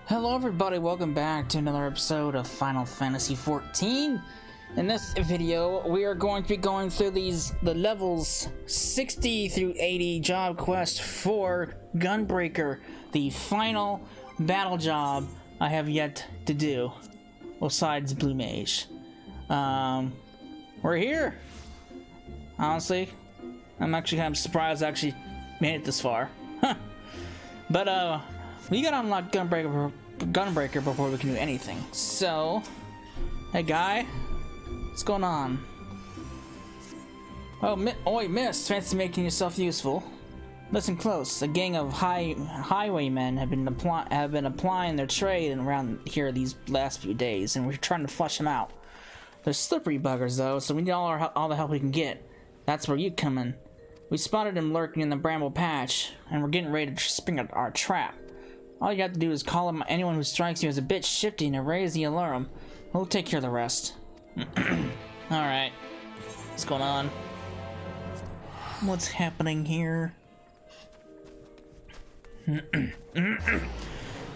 Hello everybody, welcome back to another episode of Final Fantasy XIV. In this video, we are going to be going through the levels 60 through 80 job quest for Gunbreaker, the final battle job I have yet to do, besides Blue Mage. We're here. Honestly, I'm actually kind of surprised I actually made it this far. But we gotta unlock Gunbreaker before we can do anything. So, hey guy, what's going on? Oh, oi, miss, fancy making yourself useful. Listen close. A gang of highwaymen have been applying their trade around here these last few days, and we're trying to flush them out. They're slippery buggers though, so we need all the help we can get. That's where you come in. We spotted him lurking in the bramble patch, and we're getting ready to spring our trap. All you have to do is call him anyone who strikes you as a bit shifty and raise the alarm. We'll take care of the rest. Alright. What's going on? What's happening here?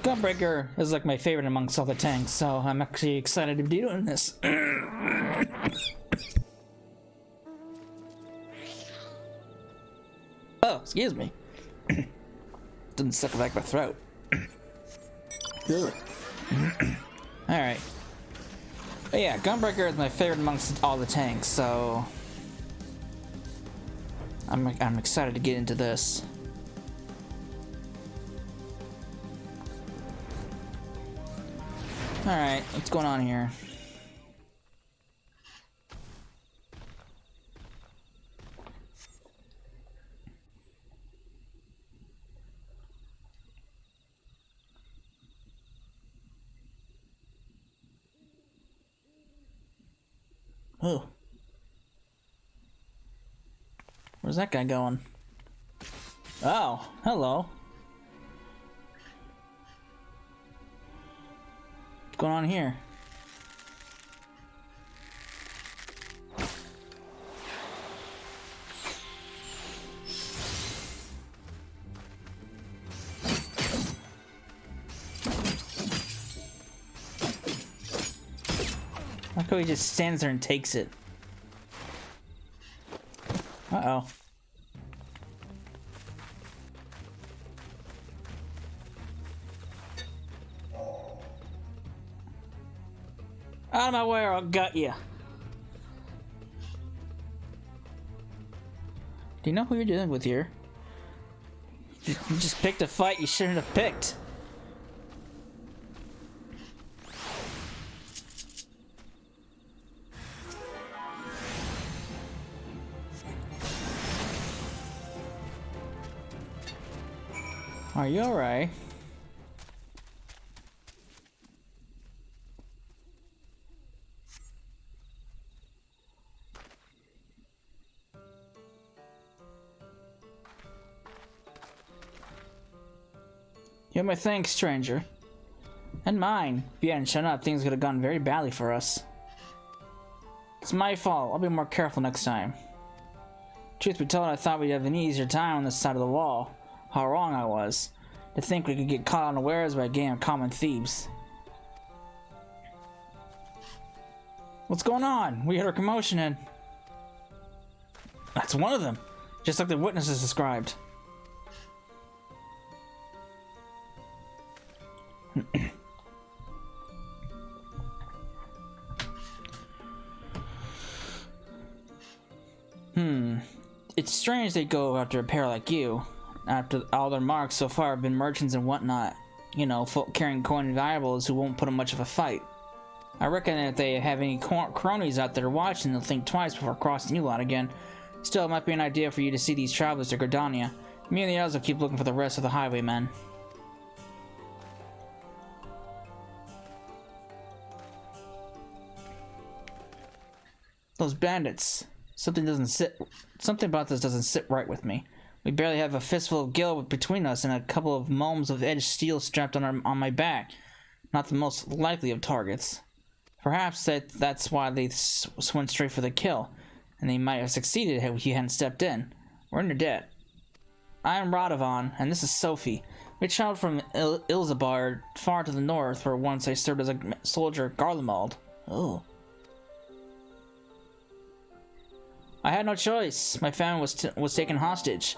Gunbreaker is like my favorite amongst all the tanks, so I'm actually excited to be doing this. Oh, excuse me. Didn't suck back my throat. Alright. But yeah, Gunbreaker is my favorite amongst all the tanks, so I'm excited to get into this. Alright, what's going on here? Oh. Where's that guy going? Oh, hello. What's going on here? Look how he just stands there and takes it. Uh-oh. Out of my way or I'll gut you. Do you know who you're dealing with here? You just picked a fight you shouldn't have picked. Are you alright? You have my thanks, stranger. And mine. If you hadn't shown up, things could have gone very badly for us. It's my fault. I'll be more careful next time. Truth be told, I thought we'd have an easier time on this side of the wall. How wrong I was. To think we could get caught unawares by a gang of common thieves. What's going on? We heard a commotion and... That's one of them. Just like the witnesses described. It's strange they go after a pair like you. After all their marks so far have been merchants and whatnot. You know, folk carrying coin and valuables who won't put up much of a fight. I reckon that if they have any cronies out there watching, they'll think twice before crossing you out again. Still, it might be an idea for you to see these travelers to Gridania. Me and the others will keep looking for the rest of the highwaymen. Those bandits. Something about this doesn't sit right with me. We barely have a fistful of gil between us and a couple of momes of edged steel strapped on my back. Not the most likely of targets. Perhaps that's why they went straight for the kill, and they might have succeeded if he hadn't stepped in. We're in your debt. I am Radovan, and this is Sophie. We traveled from Ilzabar far to the north, where once I served as a soldier at Garlemald. Oh. I had no choice. My family was taken hostage.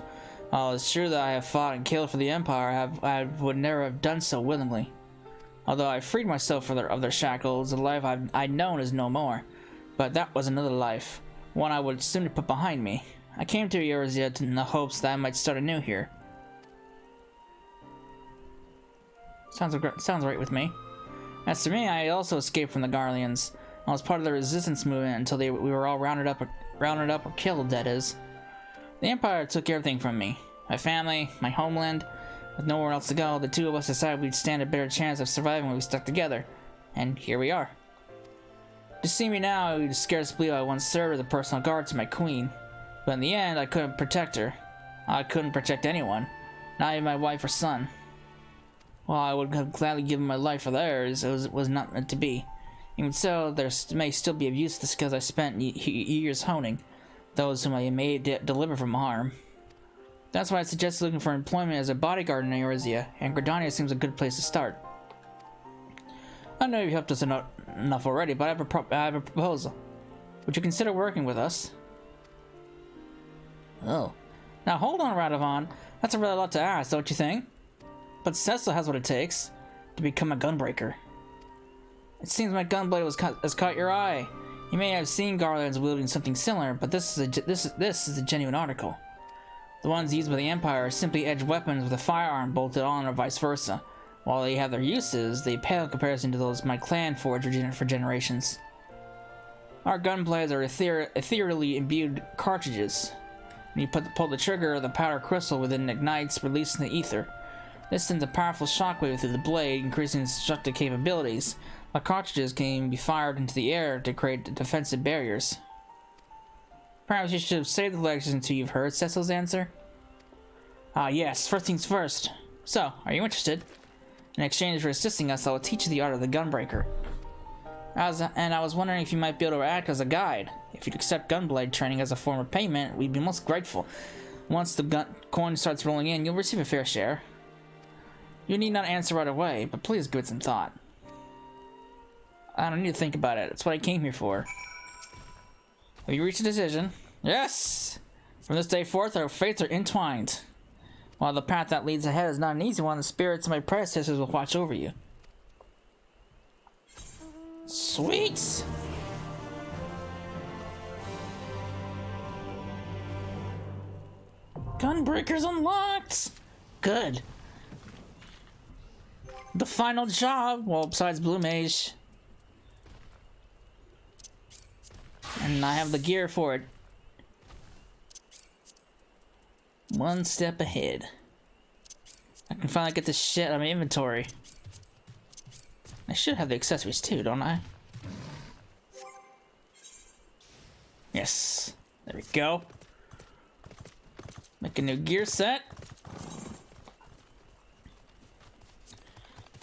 While it's true that I have fought and killed for the Empire, I would never have done so willingly. Although I freed myself of their shackles, the life I'd known is no more. But that was another life, one I would soon put behind me. I came to Eorzea in the hopes that I might start anew here. Sounds right with me. As for me, I also escaped from the Garleans. I was part of the resistance movement until we were all rounded up or killed, that is. The Empire took everything from me. My family, my homeland. With nowhere else to go, the two of us decided we'd stand a better chance of surviving when we stuck together. And here we are. To see me now, you'd scarce believe I once served as a personal guard to my queen. But in the end, I couldn't protect her. I couldn't protect anyone. Not even my wife or son. While I would have gladly given my life for theirs, it was not meant to be. Even so, there may still be of use to the skills I spent years honing, those whom I may deliver from harm. That's why I suggested looking for employment as a bodyguard in Eorzea, and Gridania seems a good place to start. I know you've helped us enough already, but I have a proposal. Would you consider working with us? Oh. Now hold on, Radovan. That's a really lot to ask, don't you think? But Cecil has what it takes to become a gunbreaker. It seems my gunblade has caught your eye. You may have seen Garlands wielding something similar, but this is a genuine article. The ones used by the Empire are simply edged weapons with a firearm bolted on, or vice versa. While they have their uses, they pale in comparison to those my clan forged for generations. Our gunblades are ethereally imbued cartridges. When you pull the trigger, the powder crystal within ignites, releasing the ether. This sends a powerful shockwave through the blade, increasing its destructive capabilities. The cartridges can be fired into the air to create defensive barriers. Perhaps you should have saved the lectures until you've heard Cecil's answer? Yes, first things first. So, are you interested? In exchange for assisting us, I will teach you the art of the Gunbreaker. I was wondering if you might be able to act as a guide. If you'd accept gunblade training as a form of payment, we'd be most grateful. Once the coin starts rolling in, you'll receive a fair share. You need not answer right away, but please give it some thought. I don't need to think about it. It's what I came here for. Have you reached a decision? Yes! From this day forth, our fates are entwined. While the path that leads ahead is not an easy one, the spirits of my predecessors will watch over you. Sweet! Gunbreaker's unlocked! Good. The final job, well, besides Blue Mage. And I have the gear for it. One step ahead. I can finally get this shit out of my inventory. I should have the accessories too, don't I? Yes. There we go. Make a new gear set.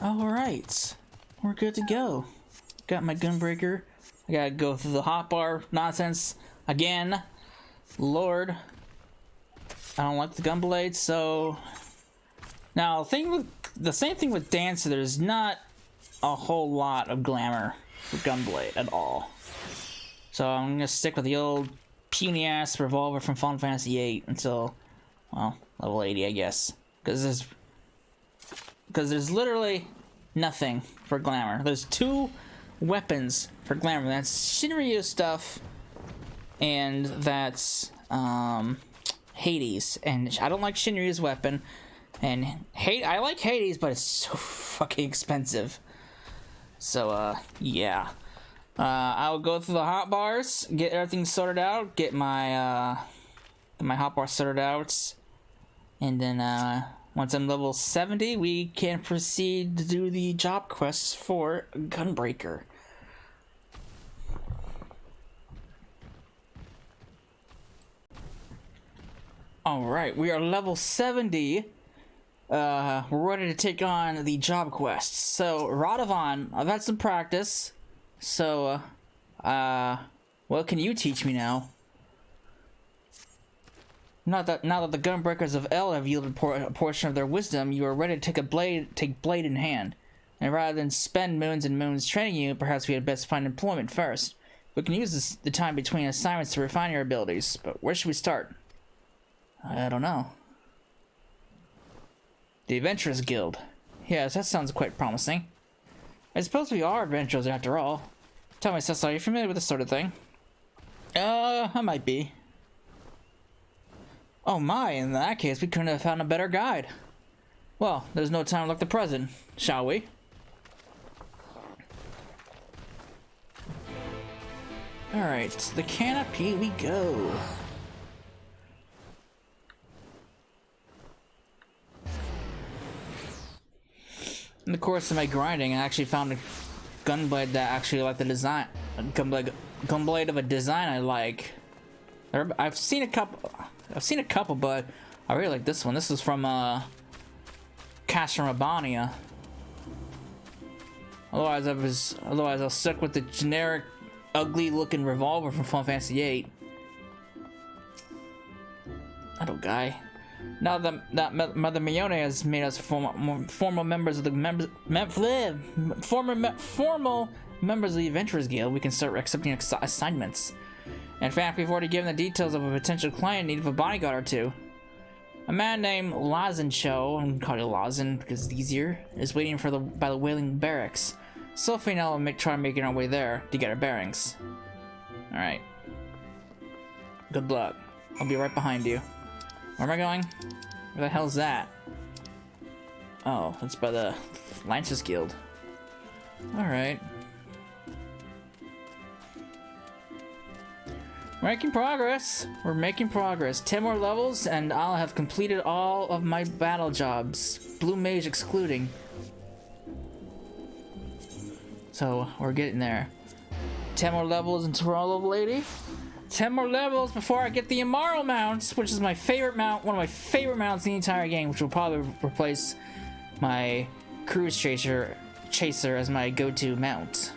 Alright. We're good to go. Got my Gunbreaker. I gotta go through the hotbar nonsense again. Lord. I don't like the gunblade, so... Now, the same thing with Dancer, there's not a whole lot of glamour for gunblade at all. So I'm gonna stick with the old puny-ass revolver from Final Fantasy VIII until, well, level 80, I guess. Because there's literally nothing for glamour. There's two weapons for glamour. That's Shinryu stuff, and that's Hades. And I don't like Shinryu's weapon. And I like Hades, but it's so fucking expensive. So yeah. I'll go through the hotbars, get everything sorted out, get my hotbar sorted out, and then once I'm level 70, we can proceed to do the job quests for Gunbreaker. Alright, we are level 70. We're ready to take on the job quests. So, Radovan, I've had some practice. So, what can you teach me now? Now that the Gunbreakers of El have yielded a portion of their wisdom, you are ready to take blade in hand. And rather than spend moons and moons training you, perhaps we had best find employment first. We can use the time between assignments to refine your abilities, but where should we start? I don't know. The Adventurers Guild. Yes, that sounds quite promising. I suppose we are adventurers after all. Tell me, Cecil, are you familiar with this sort of thing? I might be. Oh my, in that case, we couldn't have found a better guide. Well, there's no time like the present, shall we? Alright, the canopy we go. In the course of my grinding, I actually found a gunblade that actually like the design. Gunblade of a design I like. I've seen a couple, but I really like this one. This is from Cash from Abania. Otherwise I was stuck with the generic, ugly-looking revolver from Final Fantasy VIII. Little guy. Now that Mother Mione has made us formal members of the formal members of the Adventurers Guild, we can start accepting assignments. In fact, we've already given the details of a potential client in need of a bodyguard or two. A man named Lazencho, I'm gonna call you Lazen because it's easier, is waiting by the Wailing Barracks. Sophie and I will try making our way there to get our bearings. Alright. Good luck. I'll be right behind you. Where am I going? Where the hell's that? Oh, it's by the Lancers Guild. Alright. Making progress. We're making progress. 10 more levels and I'll have completed all of my battle jobs. Blue Mage excluding. So, we're getting there. 10 more levels until we're all level 80. 10 more levels before I get the Immoral mount, which is my favorite mount, one of my favorite mounts in the entire game, which will probably replace my Cruise Chaser as my go-to mount.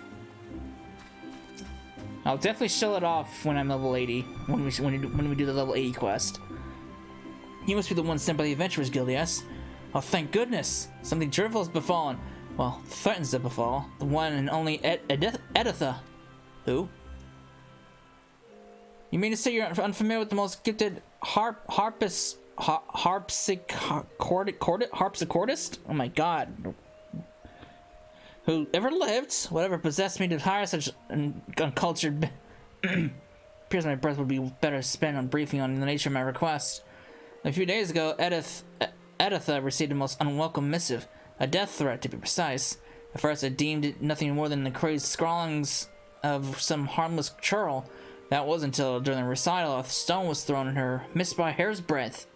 I'll definitely show it off when I'm level 80, when we do the level 80 quest. You must be the one sent by the Adventurers Guild, yes? Oh, thank goodness! Something dreadful has befallen. Well, threatens to befall. The one and only Editha. Who? You mean to say you're unfamiliar with the most gifted harpsichordist? Oh my god. Who ever lived? Whatever possessed me to hire such an uncultured... Appears my breath would be better spent on briefing on the nature of my request. A few days ago, Editha received a most unwelcome missive. A death threat, to be precise. At first I deemed it nothing more than the crazed scrawlings of some harmless churl. That was until, during the recital, a stone was thrown at her, missed by a hair's breadth.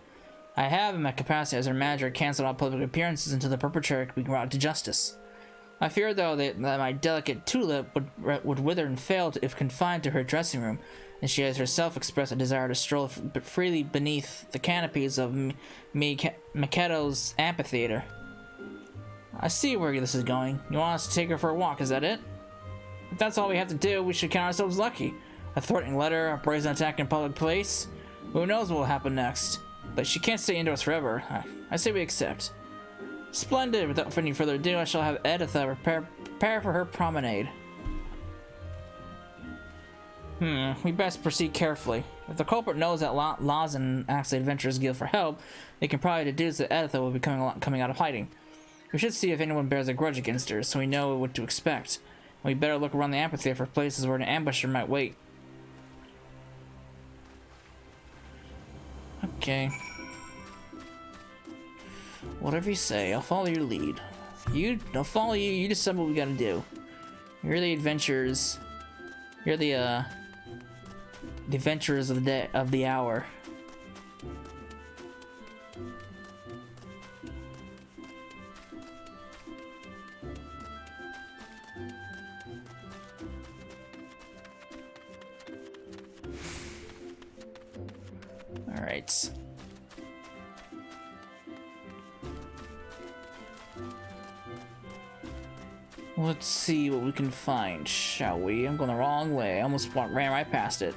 I have, in my capacity as her manager, cancelled all public appearances until the perpetrator could be brought to justice. I fear, though, that my delicate tulip would wither and fail if confined to her dressing room, and she has herself expressed a desire to stroll freely beneath the canopies of Miketo's amphitheater. I see where this is going. You want us to take her for a walk, is that it? If that's all we have to do, we should count ourselves lucky. A threatening letter, a brazen attack in a public place. Who knows what will happen next? But she can't stay indoors forever. I say we accept. Splendid. Without any further ado, I shall have Editha prepare for her promenade. We best proceed carefully. If the culprit knows that Lazen asks the Adventurers Guild for help, they can probably deduce that Editha will be coming out of hiding. We should see if anyone bears a grudge against her, so we know what to expect. We better look around the amphitheater for places where an ambusher might wait. Okay. Whatever you say, I'll follow your lead. I'll follow you, you decide what we gotta do. You're the adventurers. You're the adventurers of the hour. Alright. Let's see what we can find, shall we? I'm going the wrong way. I almost ran right past it.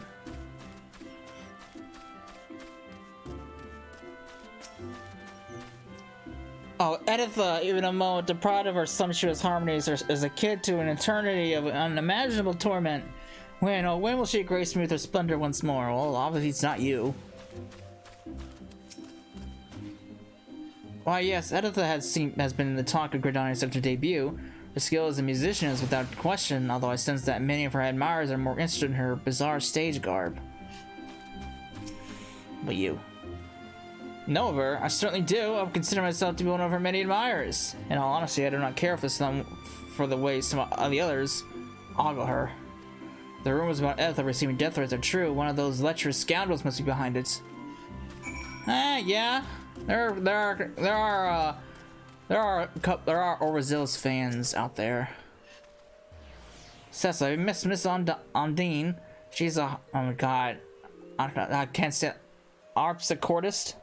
Oh, Editha, even a moment deprived of her sumptuous harmonies, is a kid to an eternity of unimaginable torment. When, oh, when will she grace me with her splendor once more? Well, obviously it's not you. Why, yes, Editha has been in the talk of Gridani's since her debut. Her skill as a musician is without question, although I sense that many of her admirers are more interested in her bizarre stage garb. But you. Know of her? I certainly do. I would consider myself to be one of her many admirers. In all honesty, I do not care for the way some of the others ogle her. The rumors about Editha receiving death threats are true. One of those lecherous scoundrels must be behind it. Yeah. There are Orvazil's fans out there. Cecily, Miss Ondine. She's a, oh my god, I can't say harpsichordist.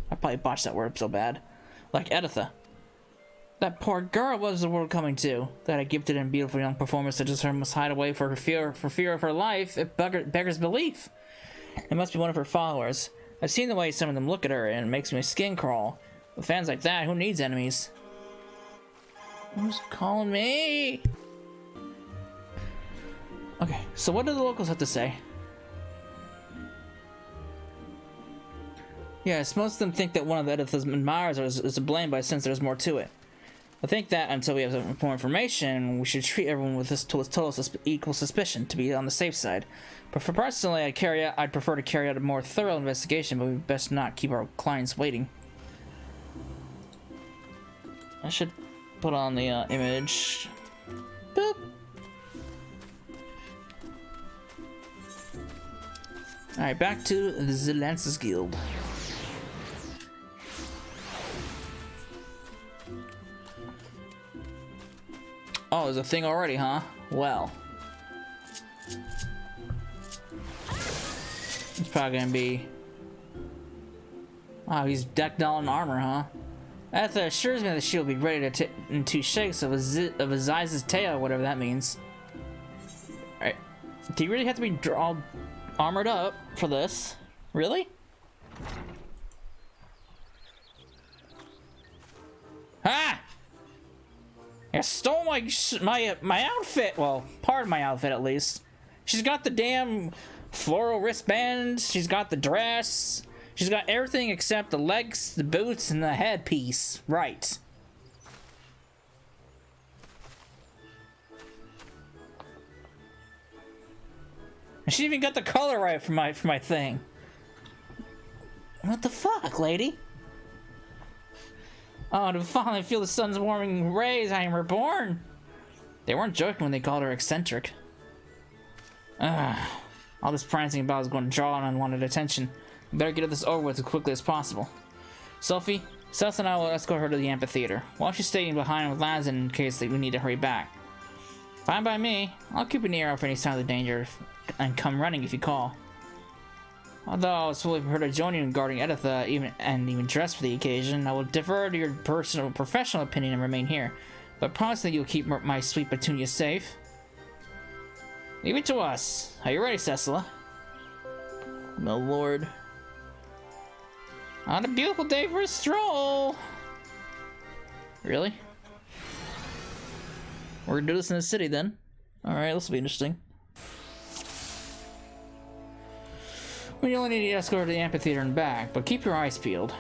I probably botched that word so bad. Like Editha. That poor girl, what is the world coming to? That a gifted and beautiful young performer such as her must hide away for fear of her life. It beggars belief. It must be one of her followers. I've seen the way some of them look at her, and it makes my skin crawl. With fans like that, who needs enemies? Who's calling me? Okay, so what do the locals have to say? Yes, most of them think that one of Editha's admirers is to blame, but I sense there's more to it. I think that until we have more information, we should treat everyone with this total equal suspicion to be on the safe side. But for personally, I'd prefer to carry out a more thorough investigation, but we best not keep our clients waiting. I should put on the image. Boop. Alright, back to the Lances Guild. Oh, there's a thing already, huh? Well. It's probably gonna be... Wow, he's decked all in armor, huh? That assures me that she'll be ready to in 2 shakes of Aziz's tail, whatever that means. Alright. Do you really have to be all armored up for this? Really? Ah! You stole my outfit. Well, part of my outfit at least. She's got the damn floral wristband. She's got the dress. She's got everything except the legs, the boots, and the headpiece. Right. And she even got the color right for my thing. What the fuck, lady? Oh, to finally feel the sun's warming rays, I am reborn. They weren't joking when they called her eccentric. All this prancing about is going to draw on unwanted attention. We better get this over with as quickly as possible. Sophie, Seth and I will escort her to the amphitheater. Why don't you stay behind with Laz in case we need to hurry back? Fine by me. I'll keep an ear out for any signs of danger and come running if you call. Although I was fully prepared to join you in guarding Editha, even dressed for the occasion, I will defer to your professional opinion and remain here. But promise that you'll keep my sweet Petunia safe. Leave it to us. Are you ready, Cecilla? My lord. On a beautiful day for a stroll. Really? We're gonna do this in the city then. Alright, this will be interesting. We only need to escort to the amphitheater and back, but keep your eyes peeled.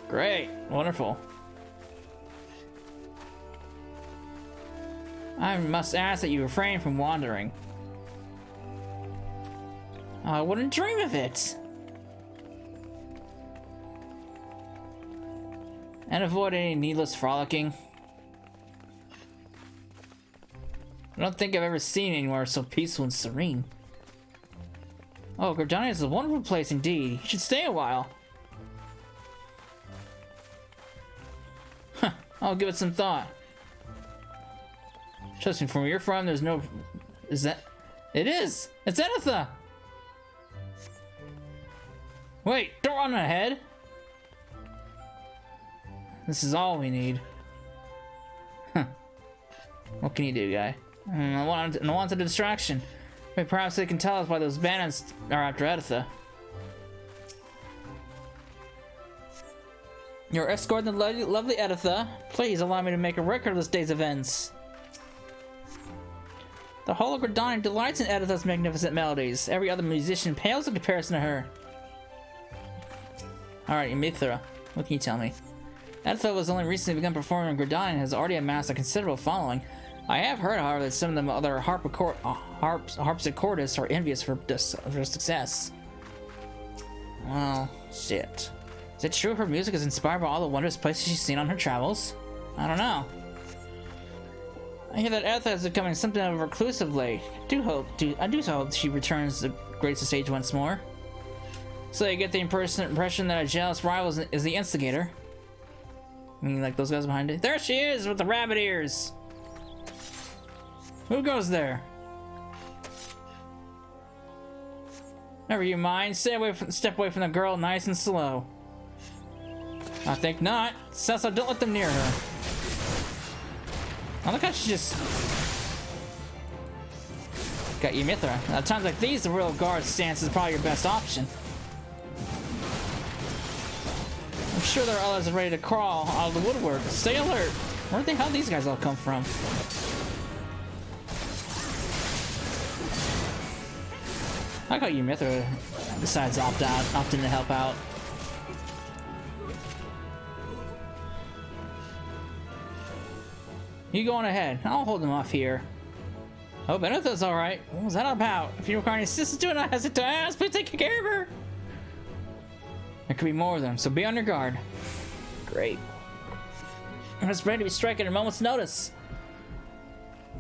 Great. Wonderful. I must ask that you refrain from wandering. I wouldn't dream of it. And avoid any needless frolicking. I don't think I've ever seen anywhere so peaceful and serene. Oh, Gridania is a wonderful place indeed. You should stay a while. Huh, I'll give it some thought. Trust me, from where you're from, there's no... Is that... It is! It's Editha! Wait, don't run ahead! This is all we need. Huh. What can you do, guy? I want a distraction. Maybe perhaps they can tell us why those bandits are after Editha. You're escorting the lovely Editha. Please allow me to make a record of this day's events. The whole of Gridani delights in Editha's magnificent melodies. Every other musician pales in comparison to her. Alright, Mithra, what can you tell me? Editha was only recently begun performing in Gridani and has already amassed a considerable following. I have heard, however, that some of the other harpsichordists are envious for her success. Well, shit. Is it true her music is inspired by all the wondrous places she's seen on her travels? I don't know. I hear that Editha is becoming something of a recluse of late. I do hope she returns to the great stage once more. So you get the impression that a jealous rival is the instigator. I mean, like those guys behind it. There she is with the rabbit ears! Who goes there? Never you mind. Step away from the girl nice and slow. I think not. Cecil, don't let them near her. I look how she just got you, Mithra. At times like these, the real guard stance is probably your best option. I'm sure there are others ready to crawl out of the woodwork. Stay alert. Where the hell these guys all come from? I got you, Mithra decides to opt in to help out. You go on ahead. I'll hold them off here. Hope Editha's alright. What was that about? If you require any assistance, do not hesitate to ask. Please take care of her. There could be more of them, so be on your guard. Great. I'm just ready to be striking at a moment's notice.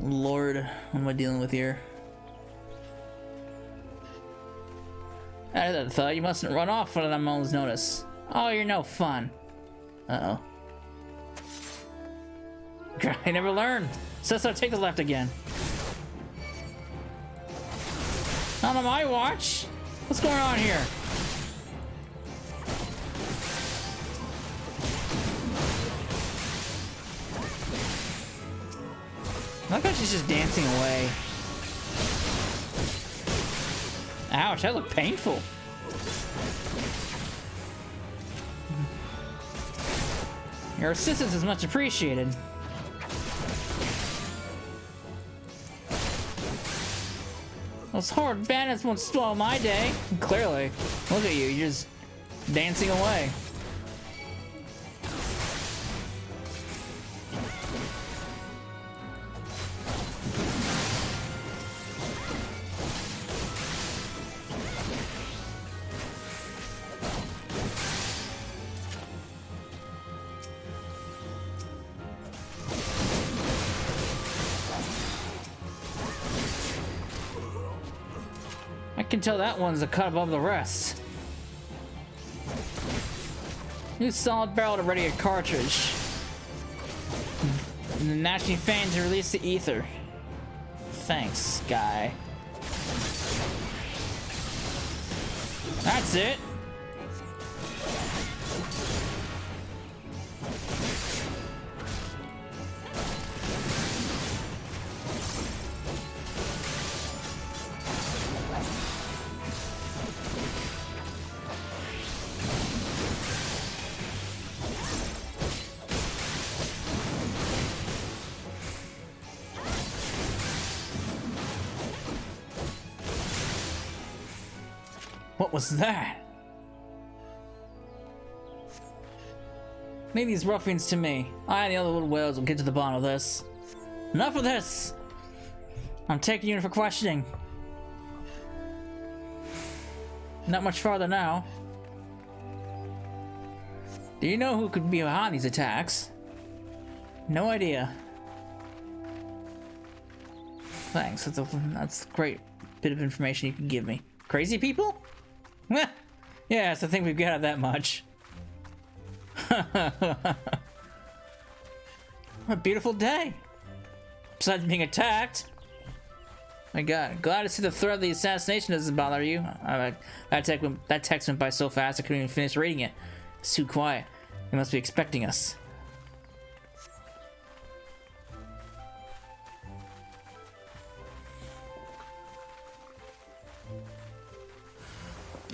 Lord, what am I dealing with here? I thought you mustn't run off without a moment's notice. Oh, you're no fun. Uh-oh. I never learn. So take the left again. Not on my watch. What's going on here? I like how she's just dancing away. Ouch, that looked painful. Your assistance is much appreciated. Those horrid bandits won't spoil my day. Clearly. Look at you, you're just dancing away. I can tell that one's a cut above the rest. New solid barrel to ready a cartridge. And the gnashing fan to release the ether. Thanks, guy. That's it. What was that? Leave these ruffians to me. I and the other little whales will get to the bottom of this. Enough of this! I'm taking you in for questioning. Not much farther now. Do you know who could be behind these attacks? No idea. Thanks, that's a great bit of information you can give me. Crazy people? Yes, I think we've got that much. What a beautiful day. Besides being attacked. My god, glad to see the threat of the assassination doesn't bother you. That text went by so fast I couldn't even finish reading it. It's too quiet. They must be expecting us.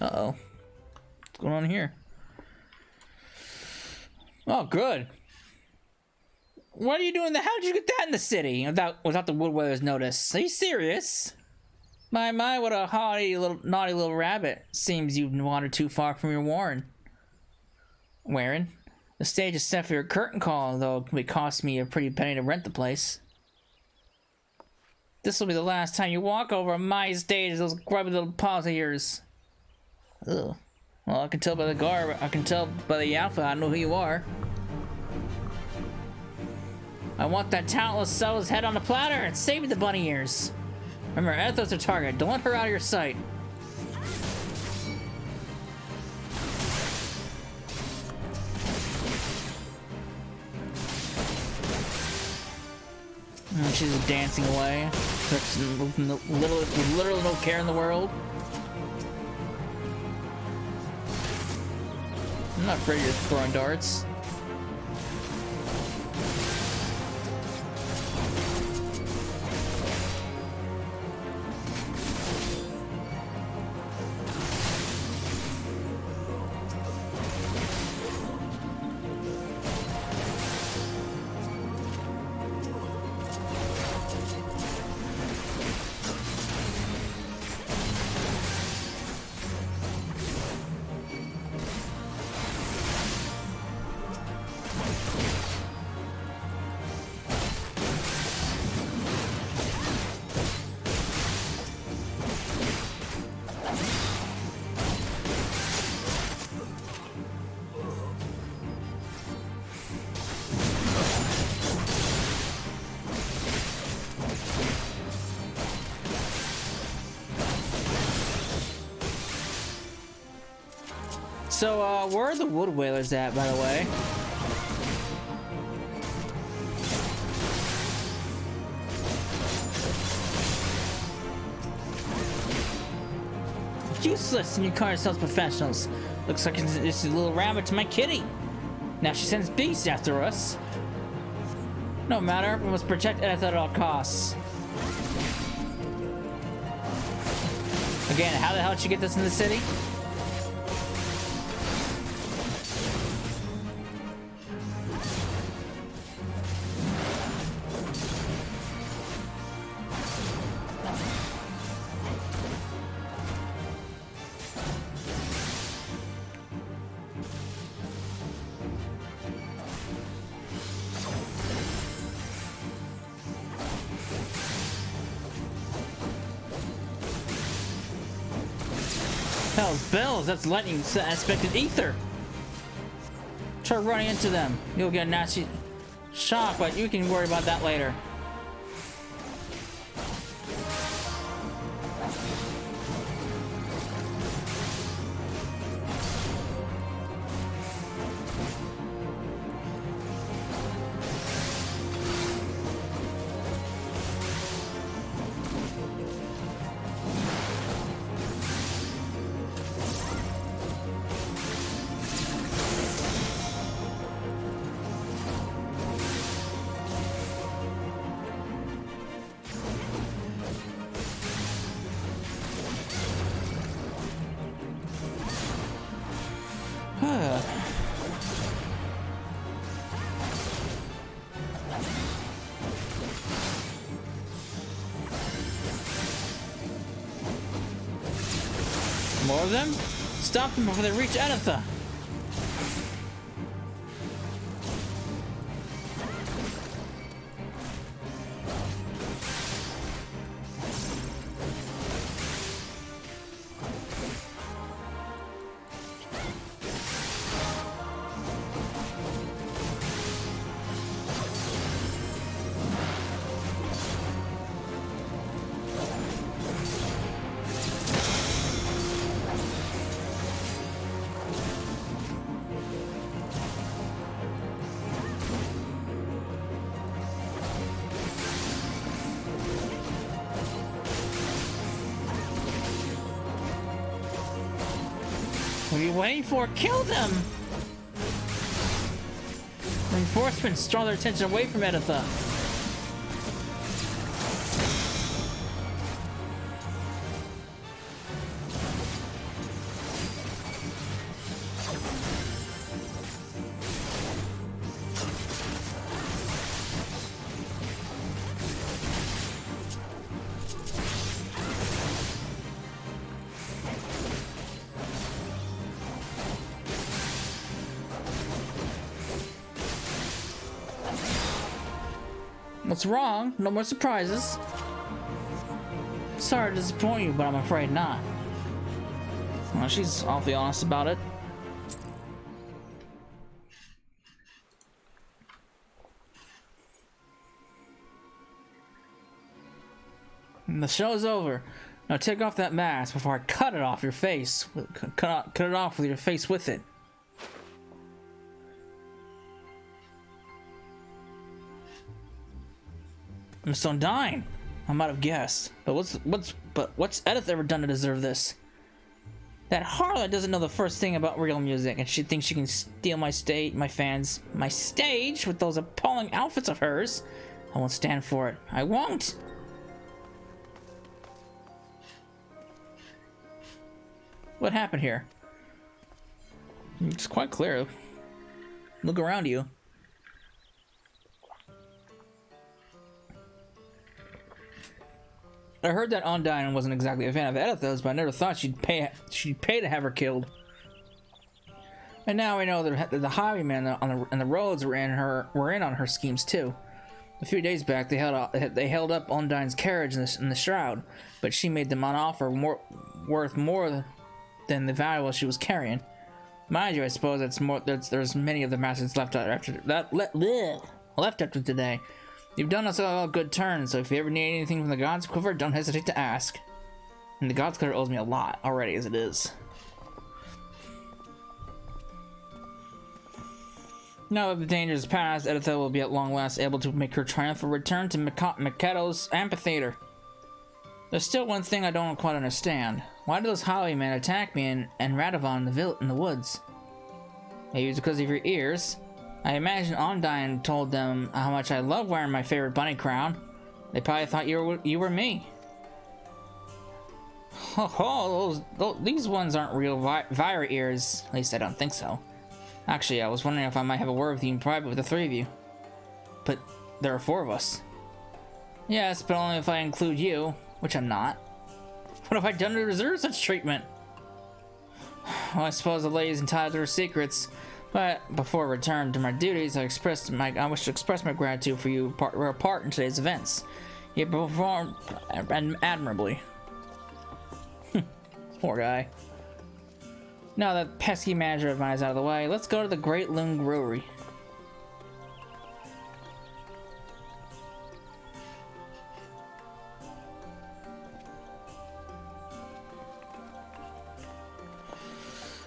Uh-oh. What's going on here? Oh, good. What are you doing? How did you get that in the city without the Woodwellers' notice? Are you serious? My, what a naughty little rabbit. Seems you've wandered too far from your warren. Warren? The stage is set for your curtain call, though it would cost me a pretty penny to rent the place. This will be the last time you walk over my stage, those grubby little paws of yours. Ugh. Well, I can tell by the garb, I can tell by the outfit, I know who you are. I want that talentless soul's head on a platter and save me the bunny ears. Remember, Editha's a target. Don't let her out of your sight. And she's dancing away. With literally no care in the world. I'm not afraid you're throwing darts. So, where are the wood whalers at, by the way? Useless, and you call yourselves professionals. Looks like it's a little rabbit to my kitty. Now she sends beasts after us. No matter, we must protect Edith at all costs. Again, how the hell did she get this in the city? Hell's bells, that's lightning aspected ether. Try running into them. You'll get a nasty shock, but you can worry about that later. More of them? Stop them before they reach Editha. What are you waiting for? Kill them! Reinforcements draw their attention away from Editha. What's wrong? No more surprises. Sorry to disappoint you, but I'm afraid not. Well, she's awfully honest about it. And the show's over. Now take off that mask before I cut it off your face. Cut it off with your face with it. Miss Undyne. I might have guessed, but what's Edith ever done to deserve this? That harlot doesn't know the first thing about real music, and she thinks she can steal my stage with those appalling outfits of hers. I won't stand for it. I won't. What happened here? It's quite clear. Look around you. I heard that Undyne wasn't exactly a fan of Edith's, but I never thought she'd pay to have her killed. And now we know that the highwaymen on the roads were in on her schemes too. A few days back, they held up Undyne's carriage in the shroud, but she made them an offer worth more than the value she was carrying. Mind you, I suppose there's many of the masters left after today. You've done us all good turns, so if you ever need anything from the God's Quiver, don't hesitate to ask. And the God's Quiver owes me a lot already as it is. Now that the danger is past, Editha will be at long last able to make her triumphant return to Mikado's amphitheater. There's still one thing I don't quite understand. Why did those highwaymen attack me and Radovan in the woods? Maybe it's because of your ears. I imagine Undyne told them how much I love wearing my favorite bunny crown. They probably thought you were me. These ones aren't real Vira ears. At least I don't think so. Actually, I was wondering if I might have a word with you in private with the three of you. But there are four of us. Yes, but only if I include you, which I'm not. What have I done to deserve such treatment? Well, I suppose the lady's entitled to her secrets. But before I return to my duties, I wish to express my gratitude for your part in today's events. You performed admirably. Poor guy. Now that pesky manager of mine is out of the way, let's go to the Great Loon Brewery.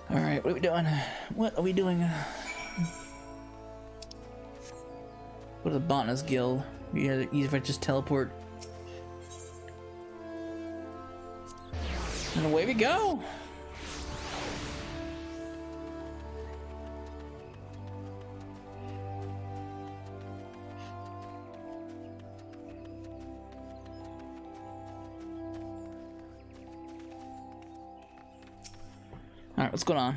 Alright, what are we doing? What are we doing? Go to the Botanist Guild. Easy if I just teleport. And away we go! Alright, what's going on?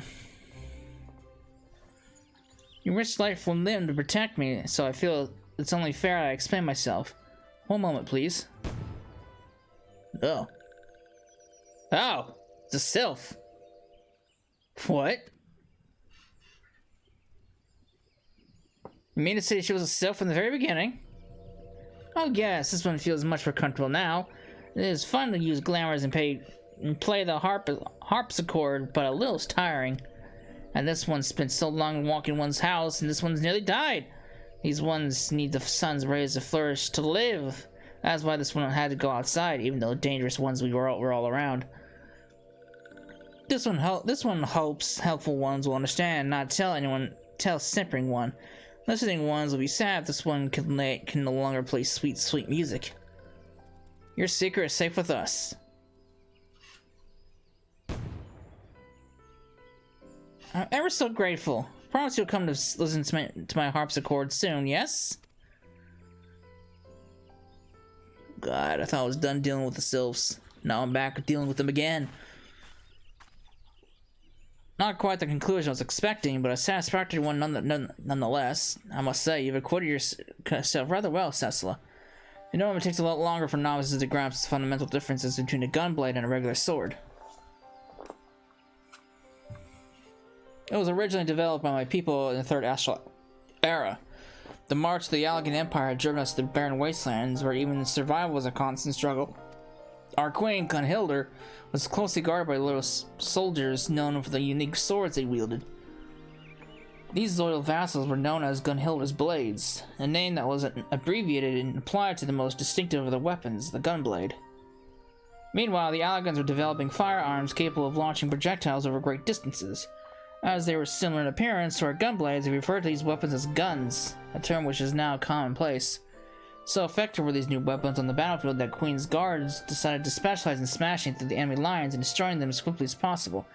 You risked life from them to protect me, so I feel it's only fair I explain myself. One moment, please. Oh. Oh! It's a sylph! What? You mean to say she was a sylph from the very beginning? Oh yes, this one feels much more comfortable now. It is fun to use glamours and play the harpsichord, but a little tiring. And this one's spent so long walking one's house, and this one's nearly died. These ones need the sun's rays to flourish to live. That's why this one had to go outside, even though dangerous ones were all around. This one hopes helpful ones will understand, not tell simpering one. Listening ones will be sad if this one can no longer play sweet, sweet music. Your secret is safe with us. I'm ever so grateful. Promise you'll come to listen to my harpsichord soon, yes? God, I thought I was done dealing with the sylphs. Now I'm back dealing with them again. Not quite the conclusion I was expecting, but a satisfactory one nonetheless. I must say, you've acquitted yourself rather well, Cecila. You know, it takes a lot longer for novices to grasp the fundamental differences between a gunblade and a regular sword. It was originally developed by my people in the Third Astral Era. The march of the Allegan Empire had driven us through barren wastelands where even survival was a constant struggle. Our queen, Gunhilder, was closely guarded by loyal soldiers known for the unique swords they wielded. These loyal vassals were known as Gunhilder's Blades, a name that was abbreviated and applied to the most distinctive of the weapons, the gunblade. Meanwhile, the Allegans were developing firearms capable of launching projectiles over great distances. As they were similar in appearance to our gunblades, they referred to these weapons as guns, a term which is now commonplace. So effective were these new weapons on the battlefield that Queen's guards decided to specialize in smashing through the enemy lines and destroying them as quickly as possible.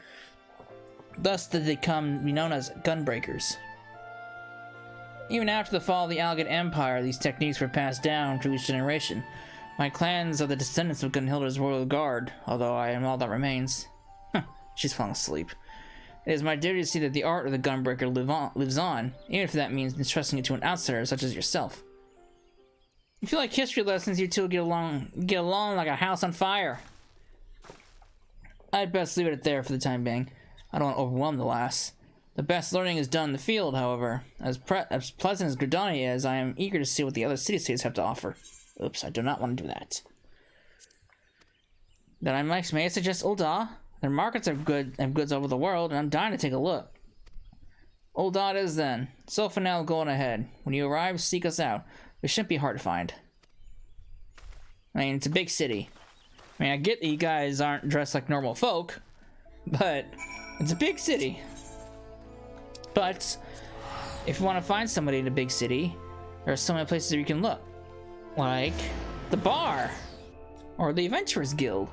Thus did they come to be known as Gunbreakers. Even after the fall of the Allegan Empire, these techniques were passed down to each generation. My clans are the descendants of Gunhilder's royal guard, although I am all that remains. She's falling asleep. It is my duty to see that the art of the Gunbreaker lives on, even if that means entrusting it to an outsider such as yourself. You feel like history lessons, you two get along like a house on fire. I'd best leave it there for the time being. I don't want to overwhelm the lass. The best learning is done in the field, however. As pleasant as Gridania is, I am eager to see what the other city-states have to offer. Oops, I do not want to do that. Then may I suggest Ul'dah? Their markets are good and goods over the world, and I'm dying to take a look. Ul'dah it is then. So for now, go on ahead. When you arrive, seek us out. It shouldn't be hard to find. I mean, it's a big city. I mean, I get that you guys aren't dressed like normal folk, but it's a big city. But if you want to find somebody in a big city, there are so many places where you can look. Like the bar or the Adventurers Guild.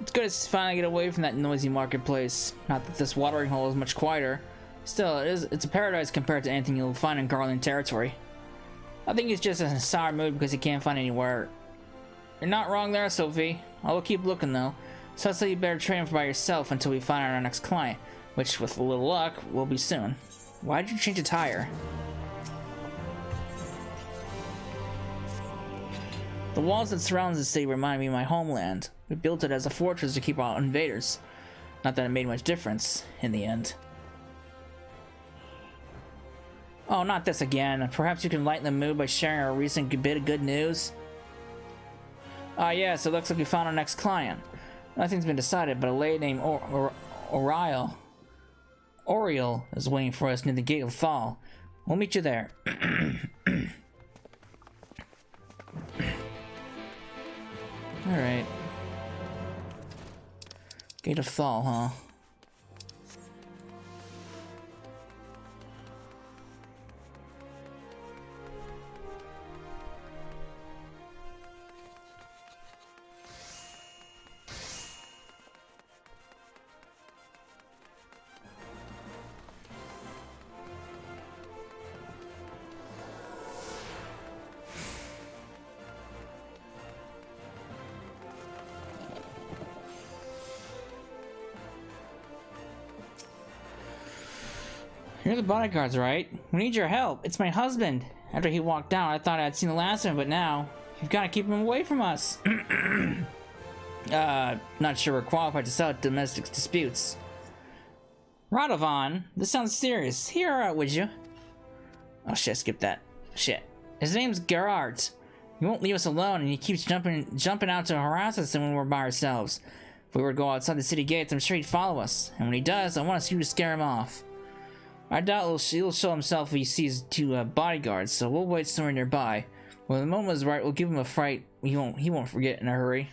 It's good to finally get away from that noisy marketplace. Not that this watering hole is much quieter. Still, it's a paradise compared to anything you'll find in Garland territory. I think he's just in a sour mood because he can't find anywhere. You're not wrong there, Sophie. I will keep looking though. So I'd say you better train by yourself until we find our next client, which with a little luck, will be soon. Why did you change a tire? The walls that surround the city remind me of my homeland. We built it as a fortress to keep out invaders. Not that it made much difference in the end. Oh, not this again. Perhaps you can lighten the mood by sharing our recent bit of good news? Ah, yes, it looks like we found our next client. Nothing's been decided, but a lady named Oriel is waiting for us near the Gate of Fall. We'll meet you there. Alright. Gate of Fall, huh? You're the bodyguards, right? We need your help. It's my husband. After he walked out, I thought I'd seen the last of him, but now you've got to keep him away from us. Not sure we're qualified to settle domestic disputes. Radovan, this sounds serious. Hear her out, would you? Oh shit, skip that. Shit. His name's Gerard. He won't leave us alone, and he keeps jumping out to harass us when we're by ourselves. If we were to go outside the city gates, I'm sure he'd follow us. And when he does, I want us to scare him off. I doubt he'll show himself if he sees two bodyguards, so we'll wait somewhere nearby. When the moment is right, we'll give him a fright he won't forget in a hurry.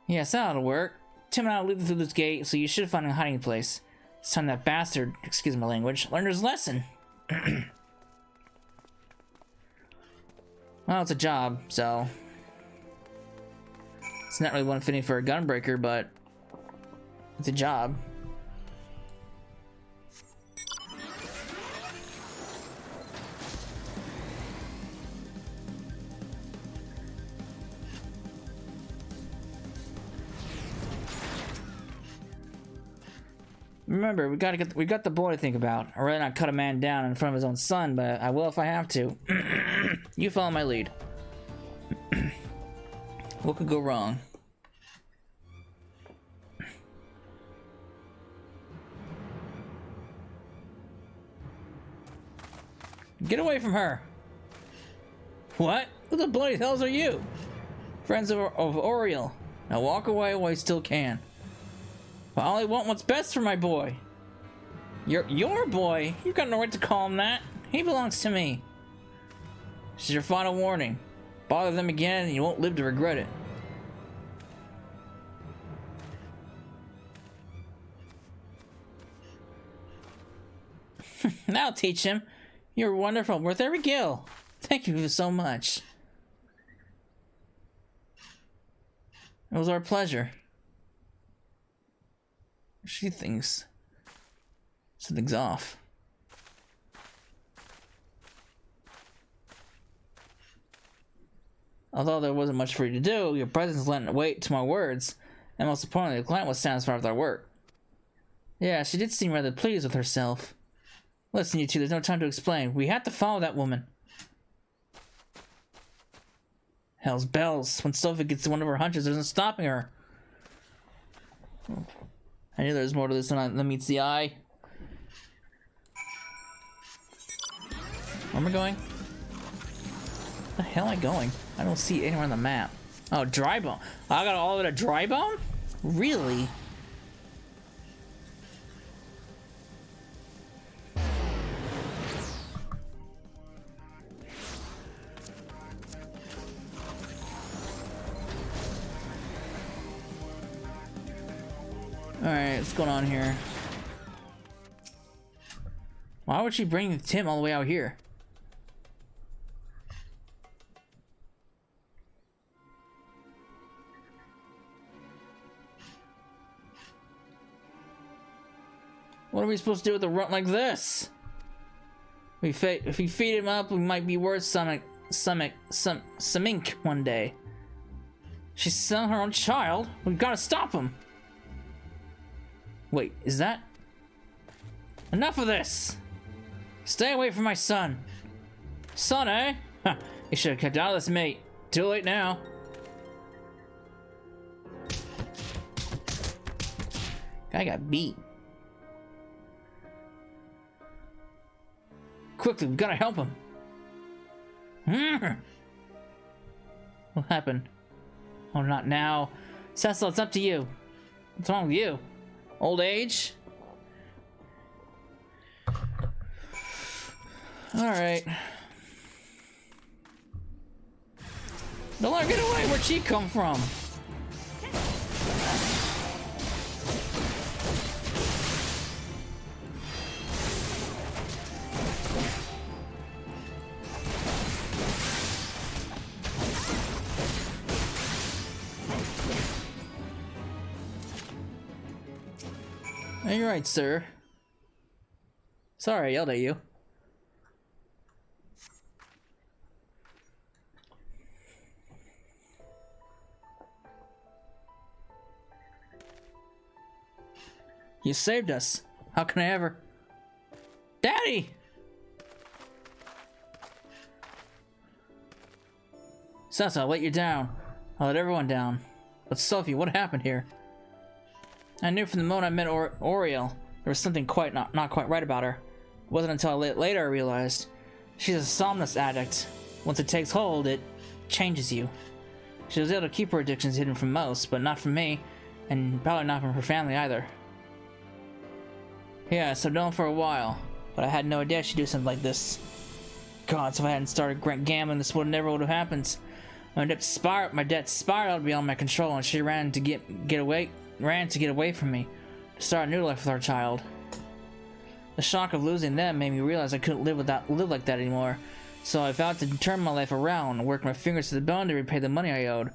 Yes, that'll work. Tim and I will lead through this gate, so you should find a hiding place. It's time that bastard, excuse my language, learned his lesson. Well, it's a job, so... It's not really one fitting for a gunbreaker, but... It's a job. Remember, we got the boy to think about. I'd rather not cut a man down in front of his own son, but I will if I have to. You follow my lead. What could go wrong? Get away from her! What? Who the bloody hells are you? Friends of Oriel. Now walk away while you still can. But I only want what's best for my boy. Your boy? You've got no right to call him that. He belongs to me. This is your final warning. Bother them again and you won't live to regret it. I'll teach him. You're wonderful, worth every gill. Thank you so much. It was our pleasure. She thinks something's off. Although there wasn't much for you to do, your presence lent weight to my words, and most importantly, the client was satisfied with our work. Yeah, she did seem rather pleased with herself. Listen, you two, there's no time to explain. We have to follow that woman. Hell's bells. When Sophie gets to one of her hunches, there's no stopping her. I knew there was more to this than meets the eye. Where am I going? Where the hell am I going? I don't see anywhere on the map. Oh, dry bone. I got all of it a dry bone? Really? Alright, what's going on here? Why would she bring Tim all the way out here? What are we supposed to do with a runt like this? If we feed him up, we might be worth some ink one day. She's selling her own child. We've got to stop him. Wait, is that? Enough of this! Stay away from my son. Son, eh? Huh, you should have kept out of this, mate. Too late now. Guy got beat. Quickly, we've got to help him. What happened? Oh, not now. Cecil, it's up to you. What's wrong with you? Old age? Alright. Don't let her get away! Where'd she come from? You're right, sir. Sorry I yelled at you. You saved us. How can I ever... Daddy! Sessa, I'll let you down. I'll let everyone down. But Sophie, what happened here? I knew from the moment I met Oriel, there was something not quite right about her. It wasn't until later I realized. She's a somnus addict. Once it takes hold, it changes you. She was able to keep her addictions hidden from most, but not from me, and probably not from her family either. Yeah, so I've known for a while, but I had no idea she'd do something like this. God, so if I hadn't started gambling, this never would have happened. My debt spiraled beyond my control, and she ran to get away from me, to start a new life with our child. The shock of losing them made me realize I couldn't live like that anymore, so I vowed to turn my life around and work my fingers to the bone to repay the money I owed.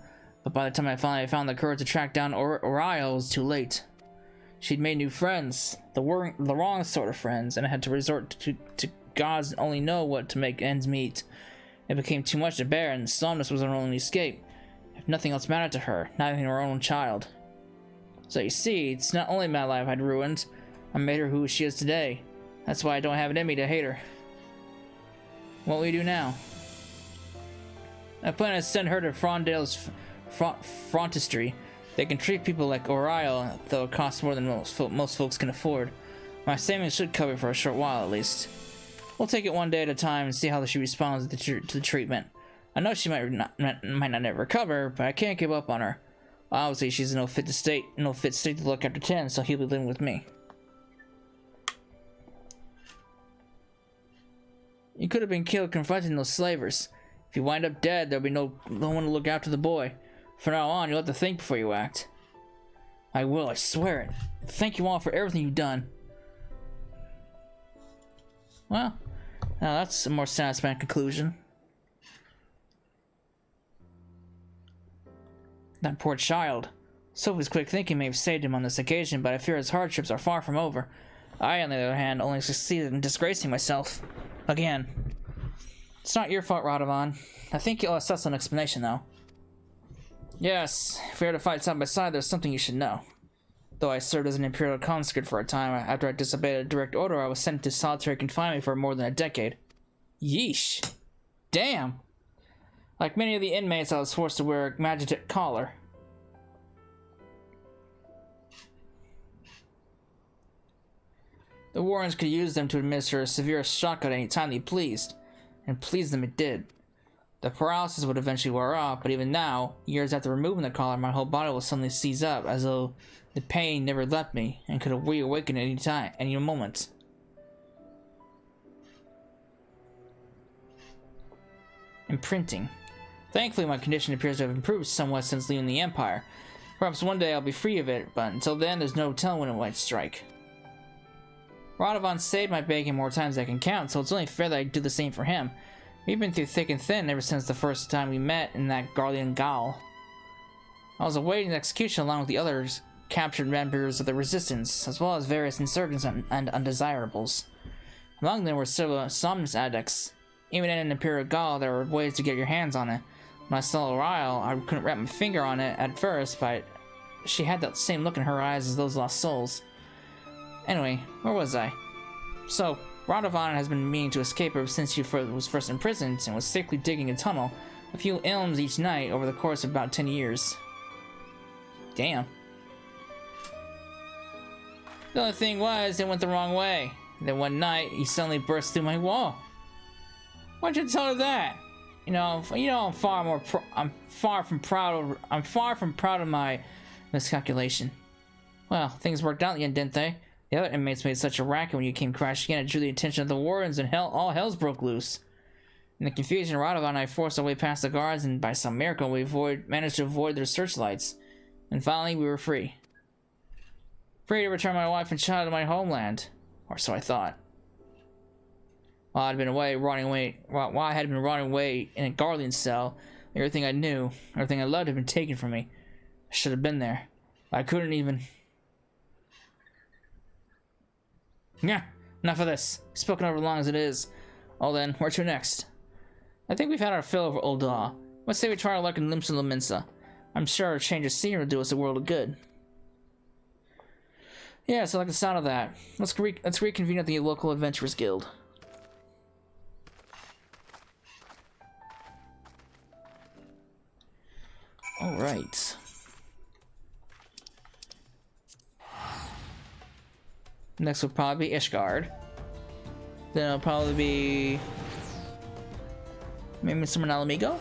But by the time I finally found the courage to track down Oriel, it was too late. She'd made new friends, the wrong sort of friends, and I had to resort to gods only know what to make ends meet. It became too much to bear, and somnus was our only escape. If nothing else mattered to her, not even her own child. So you see, it's not only my life I'd ruined, I made her who she is today. That's why I don't have it in me to hate her. What will you do now? I plan to send her to Frondale's frontistry. They can treat people like Oriel, though it costs more than most folks can afford. My savings should cover for a short while at least. We'll take it one day at a time and see how she responds to the treatment. I know she might not never recover, but I can't give up on her. Obviously, she's in no fit state to look after Tim, so he'll be living with me. You could have been killed confronting those slavers. If you wind up dead, there'll be no one to look after the boy. From now on, you'll have to think before you act. I will, I swear it. Thank you all for everything you've done. Well, now that's a more satisfying conclusion. That poor child. Sophie's quick thinking may have saved him on this occasion, but I fear his hardships are far from over. I, on the other hand, only succeeded in disgracing myself. Again. It's not your fault, Radovan. I think you'll assess an explanation, though. Yes, if we are to fight side by side, there's something you should know. Though I served as an Imperial conscript for a time, after I disobeyed a direct order, I was sent to solitary confinement for more than a decade. Yeesh. Damn. Like many of the inmates, I was forced to wear a magic collar. The Warrens could use them to administer a severe shock at any time they pleased, and please them it did. The paralysis would eventually wear off, but even now, years after removing the collar, my whole body will suddenly seize up, as though the pain never left me, and could have reawakened at any time, any moment. Imprinting. Thankfully, my condition appears to have improved somewhat since leaving the Empire. Perhaps one day I'll be free of it, but until then, there's no telling when it might strike. Radovan saved my bacon more times than I can count, so it's only fair that I do the same for him. We've been through thick and thin ever since the first time we met in that Guardian Gaol. I was awaiting execution along with the others captured members of the Resistance, as well as various insurgents and undesirables. Among them were several somnus addicts. Even in an Imperial Gaol, there were ways to get your hands on it. When I saw Oriel, I couldn't wrap my finger on it at first, but she had that same look in her eyes as those lost souls. Anyway, where was I? So, Radovan has been meaning to escape ever since he was first imprisoned and was safely digging a tunnel, a few ilms each night over the course of about 10 years. Damn. The only thing was, it went the wrong way. Then one night, he suddenly burst through my wall. Why'd you tell her that? I'm far from proud of my miscalculation. Well, things worked out in the end, didn't they? The other inmates made such a racket when you came crashing in, it drew the attention of the Wardens, and all hell's broke loose. In the confusion, Radovan and I forced our way past the guards, and by some miracle, we managed to avoid their searchlights. And finally, we were free. Free to return my wife and child to my homeland. Or so I thought. While I had been rotting away in a guardian cell, everything I knew, everything I loved had been taken from me. I should have been there. I couldn't even... Yeah, enough of this. Spoken over long as it is. Well then, where to next? I think we've had our fill of Old Daw. Let's say we try our luck in Limsa Lominsa. I'm sure a change of scenery will do us a world of good. Yeah, so I like the sound of that. Let's reconvene at the local Adventurers Guild. Alright. Next will probably be Ishgard. Then it'll probably be... maybe someone Alamigo?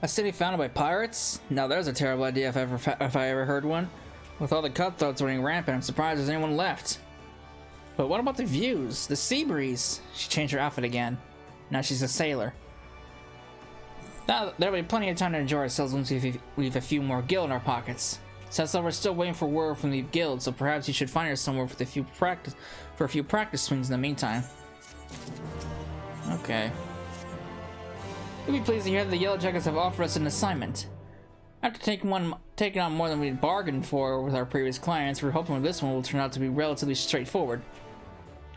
A city founded by pirates? Now there's a terrible idea if I ever heard one. With all the cutthroats running rampant, I'm surprised there's anyone left. But what about the views? The sea breeze? She changed her outfit again. Now she's a sailor. Now there'll be plenty of time to enjoy ourselves once we leave a few more gil in our pockets. Sounds like we're still waiting for word from the guild, so perhaps you should find her somewhere for a few practice swings in the meantime. Okay. You'll be pleased to hear that the Yellow Jackets have offered us an assignment. After taking on more than we bargained for with our previous clients, we're hoping this one will turn out to be relatively straightforward.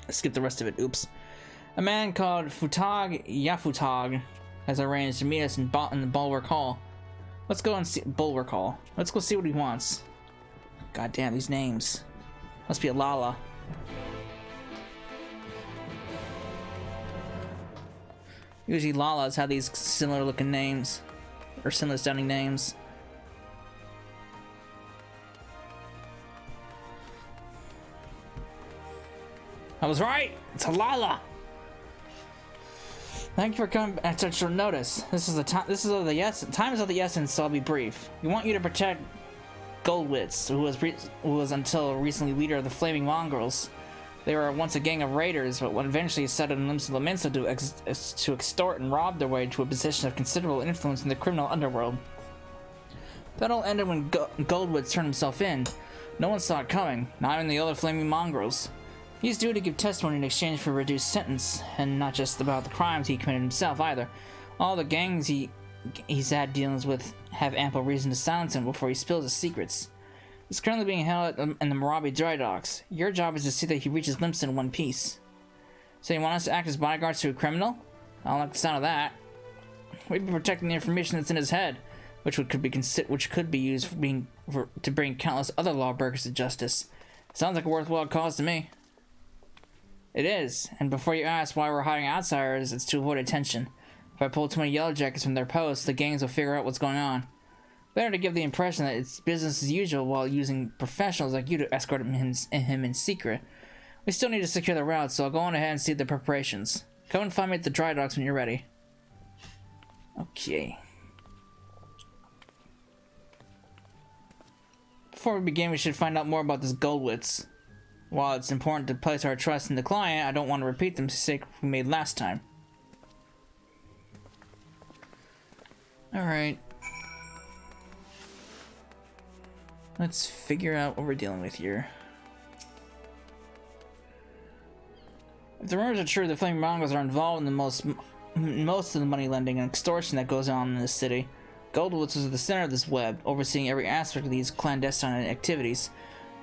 Let's skip the rest of it. Oops. A man called Futag Yafutag has arranged to meet us in the Bulwark Hall. Let's go and see Bulwark Hall. Let's go see what he wants. God damn these names. Must be a Lala. Usually Lalas have these similar looking names. Or similar sounding names. I was right! It's a Lala! Thank you for coming at such short notice. This is time is of the essence, so I'll be brief. We want you to protect Goldwitz, who was until recently leader of the Flaming Mongrels. They were once a gang of raiders, but eventually set on limbs of Laminsa to extort and rob their way to a position of considerable influence in the criminal underworld. That all ended when Goldwitz turned himself in. No one saw it coming, not even the other Flaming Mongrels. He's due to give testimony in exchange for a reduced sentence, and not just about the crimes he committed himself either. All the gangs he's had dealings with have ample reason to silence him before he spills his secrets. He's currently being held in the Morabi dry docks. Your job is to see that he reaches Limsa in one piece. So you want us to act as bodyguards to a criminal? I don't like the sound of that. We'd be protecting the information that's in his head, which could be used to bring countless other lawbreakers to justice. Sounds like a worthwhile cause to me. It is, and before you ask why we're hiring outsiders, it's to avoid attention. If I pull too many Yellow Jackets from their posts, the gangs will figure out what's going on. Better to give the impression that it's business as usual while using professionals like you to escort him in secret. We still need to secure the route, so I'll go on ahead and see the preparations. Come and find me at the dry docks when you're ready. Okay. Before we begin, we should find out more about this Goldwitz. While it's important to place our trust in the client, I don't want to repeat the mistake we made last time. Alright. Let's figure out what we're dealing with here. If the rumors are true, the Flaming Mongols are involved in the most of the money lending and extortion that goes on in this city. Goldwitz is at the center of this web, overseeing every aspect of these clandestine activities.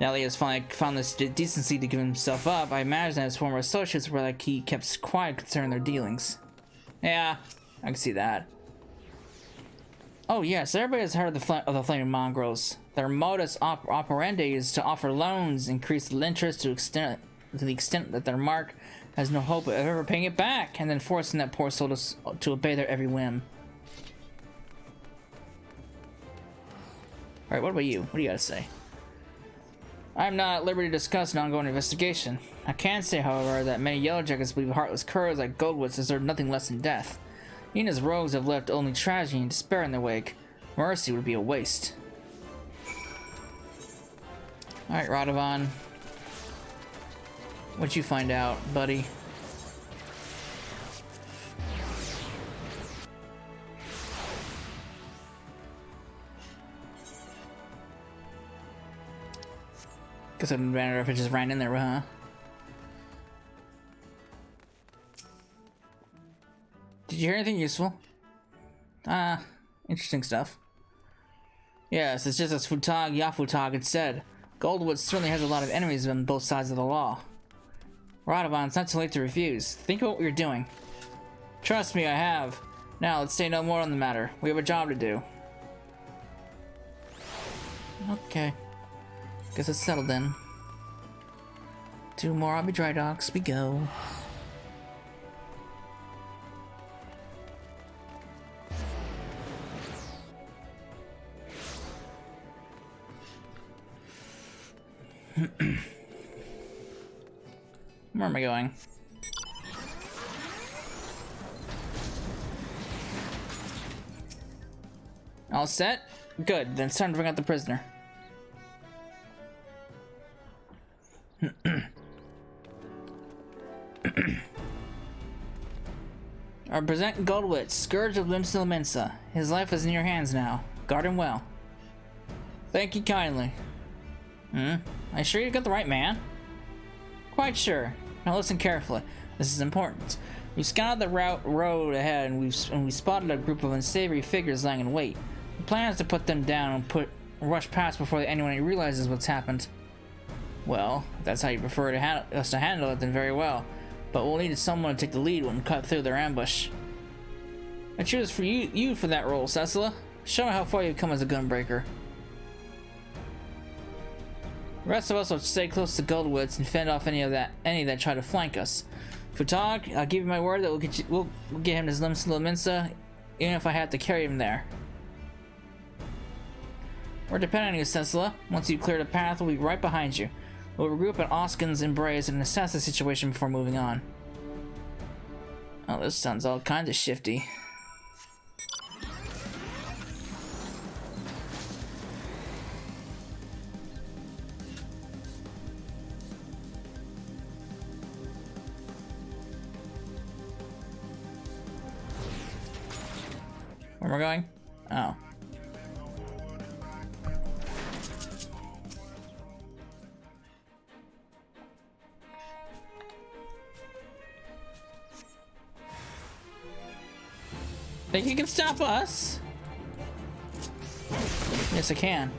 Now that he has finally found this decency to give himself up, I imagine that his former associates were like he kept quiet concerning their dealings. Yeah, I can see that. Oh yes, everybody has heard of the Flaming Mongrels. Their modus operandi is to offer loans, increase the interest to the extent that their mark has no hope of ever paying it back, and then forcing that poor soul to obey their every whim. Alright, what about you? What do you gotta say? I'm not at liberty to discuss an ongoing investigation. I can say, however, that many Yellow Jackets believe heartless curs like Goldwitz deserve nothing less than death. He and his rogues have left only tragedy and despair in their wake. Mercy would be a waste. Alright, Radovan. What'd you find out, buddy? Guess it wouldn't matter if it just ran in there, huh? Did you hear anything useful? Interesting stuff. Yes, it's just as Futag Yafutag had said. Goldwood certainly has a lot of enemies on both sides of the law. Radovan, it's not too late to refuse. Think of what you're doing. Trust me, I have. Now, let's say no more on the matter. We have a job to do. Okay. Guess it's settled then. 2 more Morabi dry docks, we go. Where am I going? All set? Good, then it's time to bring out the prisoner. I present Goldwitz, Scourge of Limsa. His life is in your hands now. Guard him well. Thank you kindly. Are you sure you got the right man? Quite sure. Now listen carefully. This is important. We scouted the road ahead, and we spotted a group of unsavory figures lying in wait. The plan is to put them down and rush past before anyone realizes what's happened. Well, if that's how you prefer us to handle it, then very well. But we'll need someone to take the lead and cut through their ambush. I choose for you for that role, Cecila. Show me how far you've come as a gunbreaker. The rest of us will stay close to Goldwoods and fend off any that try to flank us. Futog, I'll give you my word that we'll get him to Zlimsa, even if I have to carry him there. We're depending on you, Cecila. Once you clear the path, we'll be right behind you. We'll regroup at Oskin's Embrace and assess the situation before moving on. Oh, this sounds all kinds of shifty. Where am I going? Oh. Think you can stop us? Yes, I can.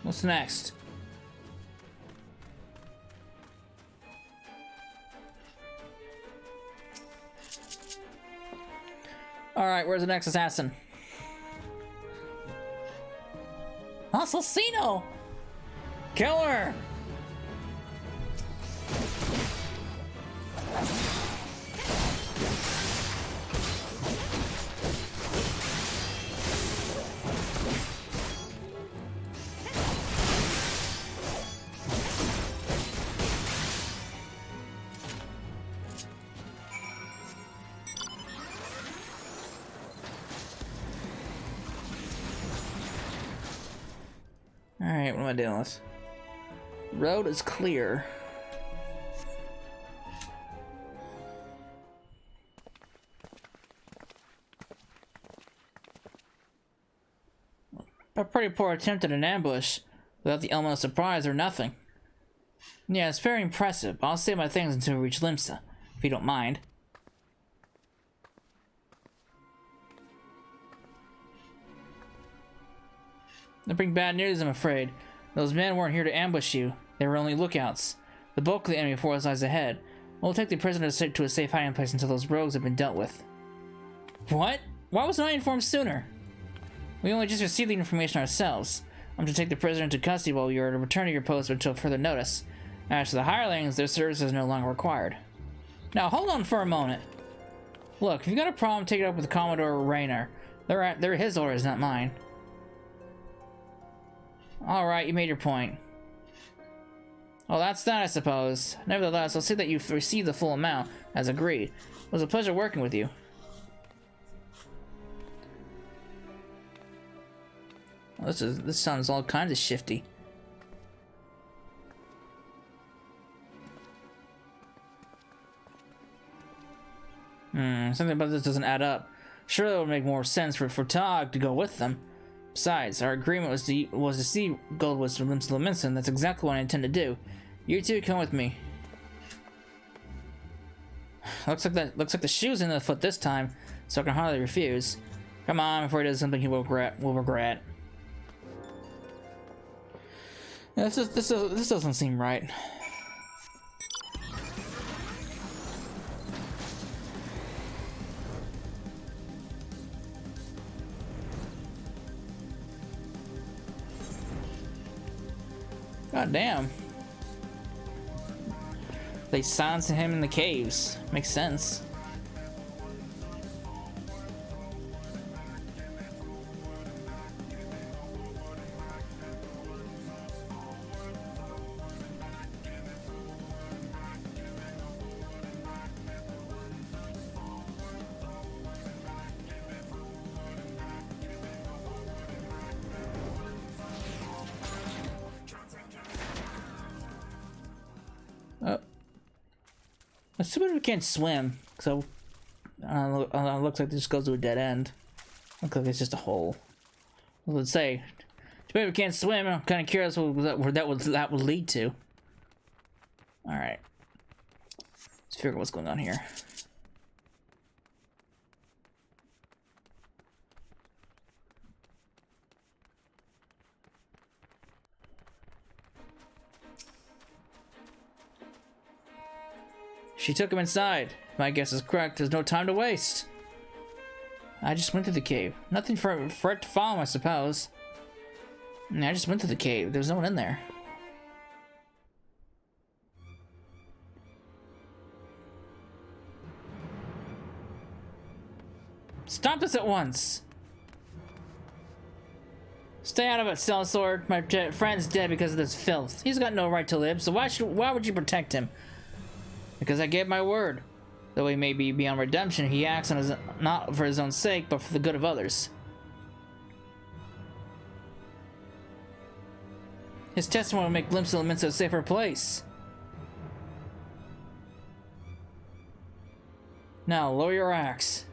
What's next? Alright, where's the next assassin? Assassino! Kill her! Alright, what am I dealing with? Road is clear. A pretty poor attempt at an ambush without the element of surprise or nothing. Yeah, it's very impressive, but I'll save my things until we reach Limsa, if you don't mind. I bring bad news, I'm afraid. Those men weren't here to ambush you. They were only lookouts. The bulk of the enemy force lies ahead. We'll take the prisoner to a safe hiding place until those rogues have been dealt with. What? Why wasn't I informed sooner? We only just received the information ourselves. I'm to take the prisoner into custody while you are to return to your post until further notice. As to the hirelings, their service is no longer required. Now, hold on for a moment. Look, if you've got a problem, take it up with Commodore Rayner. They're his orders, not mine. Alright, you made your point. Well, that's that, I suppose. Nevertheless, I'll see that you've received the full amount, as agreed. It was a pleasure working with you. Well, this sounds all kinds of shifty. Something about this doesn't add up. Surely it would make more sense for Tog to go with them. Besides, our agreement was to see Goldwoods from Limsa, and that's exactly what I intend to do. You two come with me. Looks like the shoe's in the foot this time, so I can hardly refuse. Come on, before he does something he will regret. Yeah, this doesn't seem right. God damn. They silenced him in the caves. Makes sense. Assuming we can't swim, so Looks like this goes to a dead end. Looks like it's just a hole. Let's say, too bad we can't swim. I'm kind of curious where that would lead to. All right, let's figure out what's going on here. She took him inside. My guess is correct. There's no time to waste. I just went through the cave. Nothing for it to follow, I suppose. I just went through the cave. There's no one in there. Stop this at once. Stay out of it, sellsword. My friend's dead because of this filth. He's got no right to live, so why would you protect him? Because I gave my word. Though he may be beyond redemption, he acts not for his own sake, but for the good of others. His testimony will make Limsa a safer place. Now, lower your axe.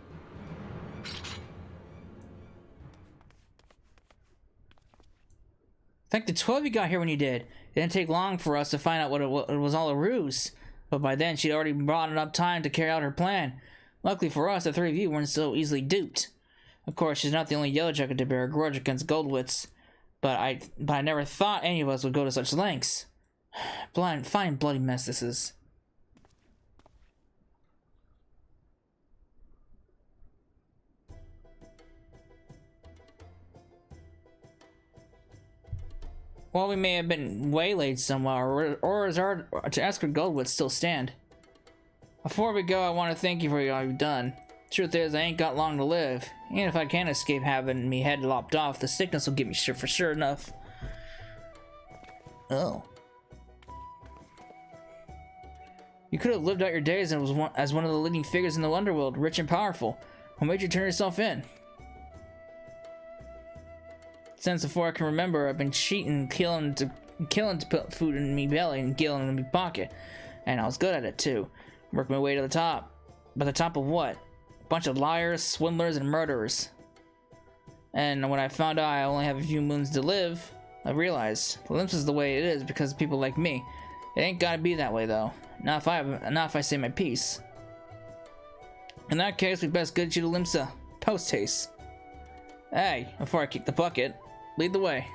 Thank the 12 you got here when you did. It didn't take long for us to find out what it was all a ruse. But by then, she'd already brought enough time to carry out her plan. Luckily for us, the three of you weren't so easily duped. Of course, she's not the only Yellowjacket to bear a grudge against Goldwitz, but I never thought any of us would go to such lengths. Fine bloody mess this is. Well, we may have been waylaid somewhere, or is our to escort Goldwood still stand? Before we go, I want to thank you for all you've done. Truth is, I ain't got long to live. And if I can't escape having me head lopped off, the sickness will get me for sure enough. Oh. You could have lived out your days as one of the leading figures in the underworld, rich and powerful. What made you turn yourself in? Since before I can remember, I've been cheating, killing to put food in me belly and gilling in me pocket. And I was good at it too. Worked my way to the top. But the top of what? A bunch of liars, swindlers, and murderers. And when I found out I only have a few moons to live, I realized Limps is the way it is because of people like me. It ain't gotta be that way though. Not if I say my piece. In that case, we best get you to Limsa. Post haste. Hey, before I kick the bucket, lead the way.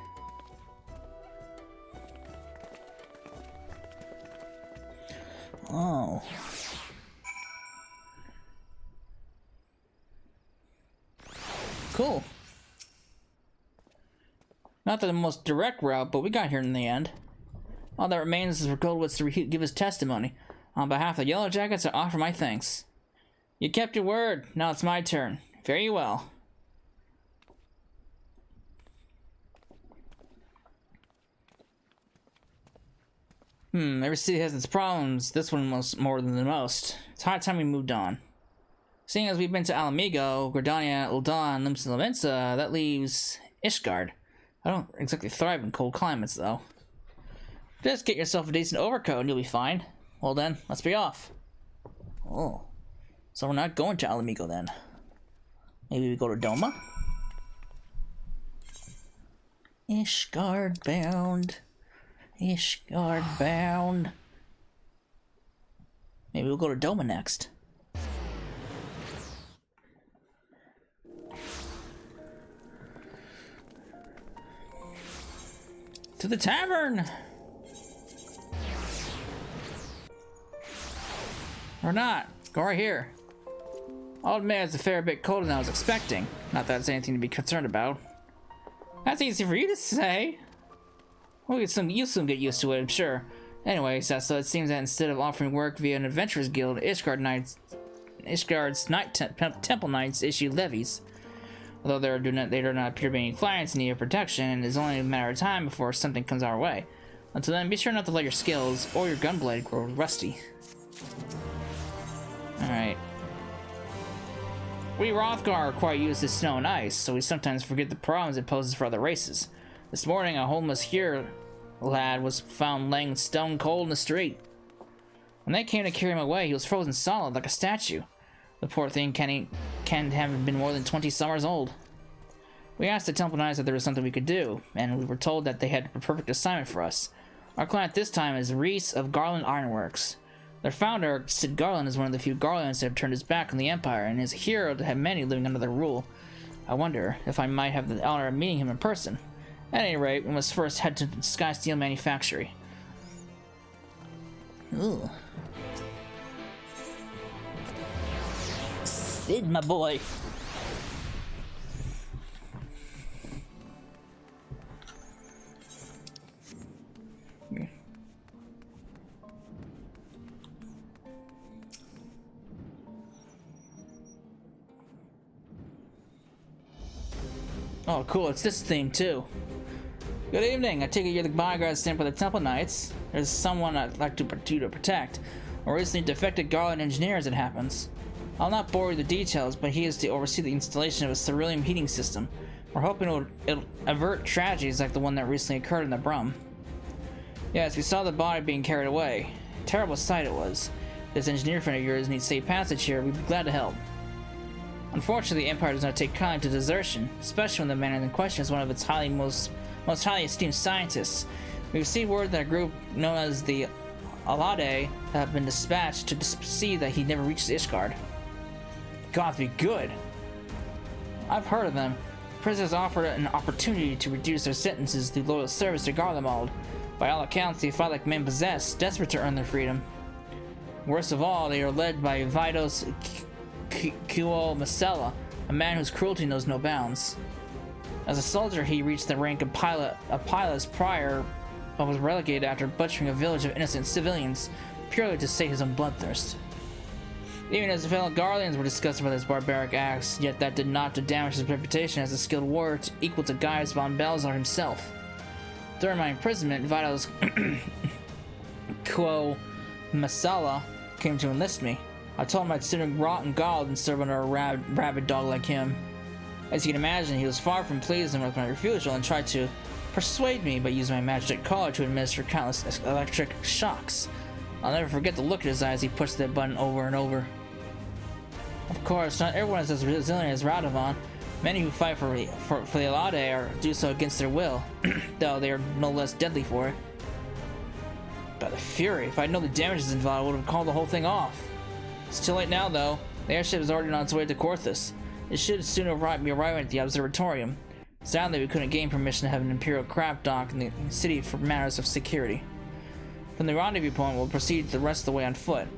Oh. Cool. Not the most direct route, but we got here in the end. All that remains is for Goldwitz to give his testimony. On behalf of the Yellowjackets, I offer my thanks. You kept your word. Now it's my turn. Very well. Every city has its problems. This one more than the most. It's high time we moved on. Seeing as we've been to Alamigo, Gordania, Uldan, Limsa, that leaves Ishgard. I don't exactly thrive in cold climates, though. Just get yourself a decent overcoat and you'll be fine. Well then, let's be off. Oh. So we're not going to Alamigo then. Maybe we go to Doma? Ishgard bound. Ishgard bound. Maybe we'll go to Doma next. To the tavern! Or not. Go right here. I'll admit it's a fair bit colder than I was expecting. Not that it's anything to be concerned about. That's easy for you to say. Well, you'll soon get used to it, I'm sure. Anyways, so it seems that instead of offering work via an adventurers guild, Ishgard's temple knights issue levies. Although they do not appear to be any clients in need of protection, it is only a matter of time before something comes our way. Until then, be sure not to let your skills or your gunblade grow rusty. Alright. We Rothgar are quite used to snow and ice, so we sometimes forget the problems it poses for other races. This morning, a homeless here lad was found laying stone cold in the street. When they came to carry him away, he was frozen solid like a statue. The poor thing can't have been more than 20 summers old. We asked the Temple Knights if there was something we could do, and we were told that they had a perfect assignment for us. Our client this time is Reese of Garland Ironworks. Their founder, Sid Garland, is one of the few Garlands that have turned his back on the Empire, and is a hero to have many living under their rule. I wonder if I might have the honor of meeting him in person. At any rate, we must first head to the Sky Steel Manufactory. Ooh. Sid, my boy. Oh, cool. It's this thing, too. Good evening. I take it you're the bodyguard sent by the Temple Knights. There's someone I'd like to protect. A recently defected Garland engineer, as it happens. I'll not bore you with the details, but he is to oversee the installation of a cerulean heating system. We're hoping it'll avert tragedies like the one that recently occurred in the Brum. Yes, we saw the body being carried away. Terrible sight it was. If this engineer friend of yours needs safe passage here, we'd be glad to help. Unfortunately, the Empire does not take kindly to desertion, especially when the man in question is one of its most highly esteemed scientists. We've received word that a group known as the Alade have been dispatched to see that he never reaches Ishgard. God be good. I've heard of them. Prisoners offered an opportunity to reduce their sentences through loyal service to Garlemald. By all accounts, they fight like men possessed, desperate to earn their freedom. Worst of all, they are led by Vidos Kuo Masella, a man whose cruelty knows no bounds. As a soldier, he reached the rank of pilot prior, but was relegated after butchering a village of innocent civilians, purely to sate his own bloodthirst. Even his fellow Guardians were disgusted by his barbaric acts, yet that did not damage his reputation as a skilled warrior equal to Gaius von Balzar himself. During my imprisonment, Vidos Kuo Masella came to enlist me. I told him I'd sooner rot in gall than serve under a rabid dog like him. As you can imagine, he was far from pleased with my refusal and tried to persuade me by using my magic collar to administer countless electric shocks. I'll never forget the look in his eyes as he pushed that button over and over. Of course, not everyone is as resilient as Radovan. Many who fight for the Alade do so against their will, though they are no less deadly for it. By the Fury, if I'd known the damages involved, I would have called the whole thing off. It's too late now, though. The airship is already on its way to Korthus. It should soon be arriving at the observatorium. Sadly, we couldn't gain permission to have an Imperial craft dock in the city for matters of security. From the rendezvous point, we'll proceed the rest of the way on foot.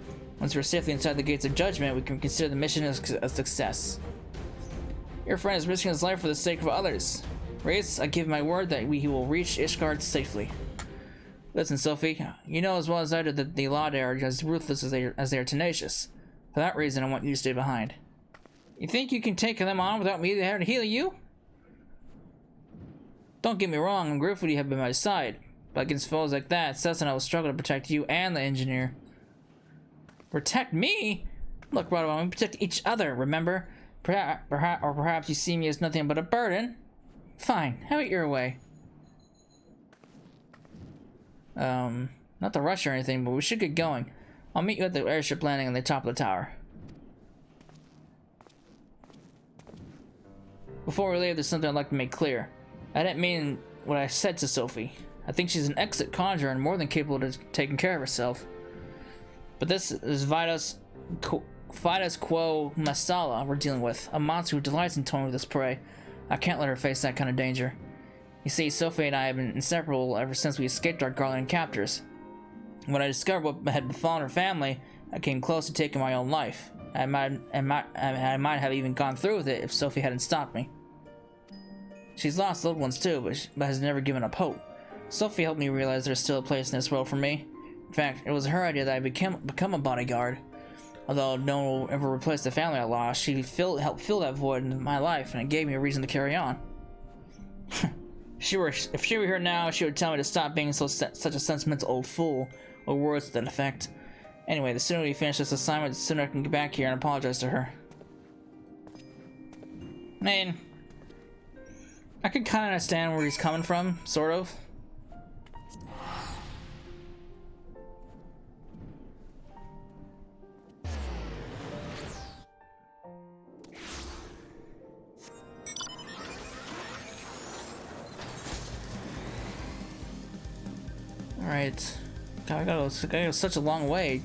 Once we're safely inside the gates of judgment, we can consider the mission a success. Your friend is risking his life for the sake of others. Reese, I give my word that he will reach Ishgard safely. Listen, Sophie, you know as well as I do that the Alade are as ruthless as they are tenacious. For that reason, I want you to stay behind. You think you can take them on without me there to heal you? Don't get me wrong, I'm grateful you have been by my side. But against foes like that, Cess and I will struggle to protect you and the engineer. Protect me? Look, Radovan, we protect each other, remember? Perhaps you see me as nothing but a burden? Fine, have it your way. Not to rush or anything, but we should get going. I'll meet you at the airship landing on the top of the tower. Before we leave, there's something I'd like to make clear. I didn't mean what I said to Sophie. I think she's an excellent conjurer and more than capable of taking care of herself. But this is Vidos Quo Masala we're dealing with, a monster who delights in toying with his prey. I can't let her face that kind of danger. You see, Sophie and I have been inseparable ever since we escaped our Garland captors. When I discovered what had befallen her family, I came close to taking my own life. I might have even gone through with it if Sophie hadn't stopped me. She's lost loved ones too, but has never given up hope. Sophie helped me realize there's still a place in this world for me. In fact, it was her idea that I become a bodyguard. Although no one will ever replace the family I lost, she helped fill that void in my life, and it gave me a reason to carry on. If she were here now, she would tell me to stop being such a sentimental old fool, or words to that effect. Anyway, the sooner we finish this assignment, the sooner I can get back here and apologize to her. I mean, I could kind of understand where he's coming from, sort of. Alright. Gotta go such a long way.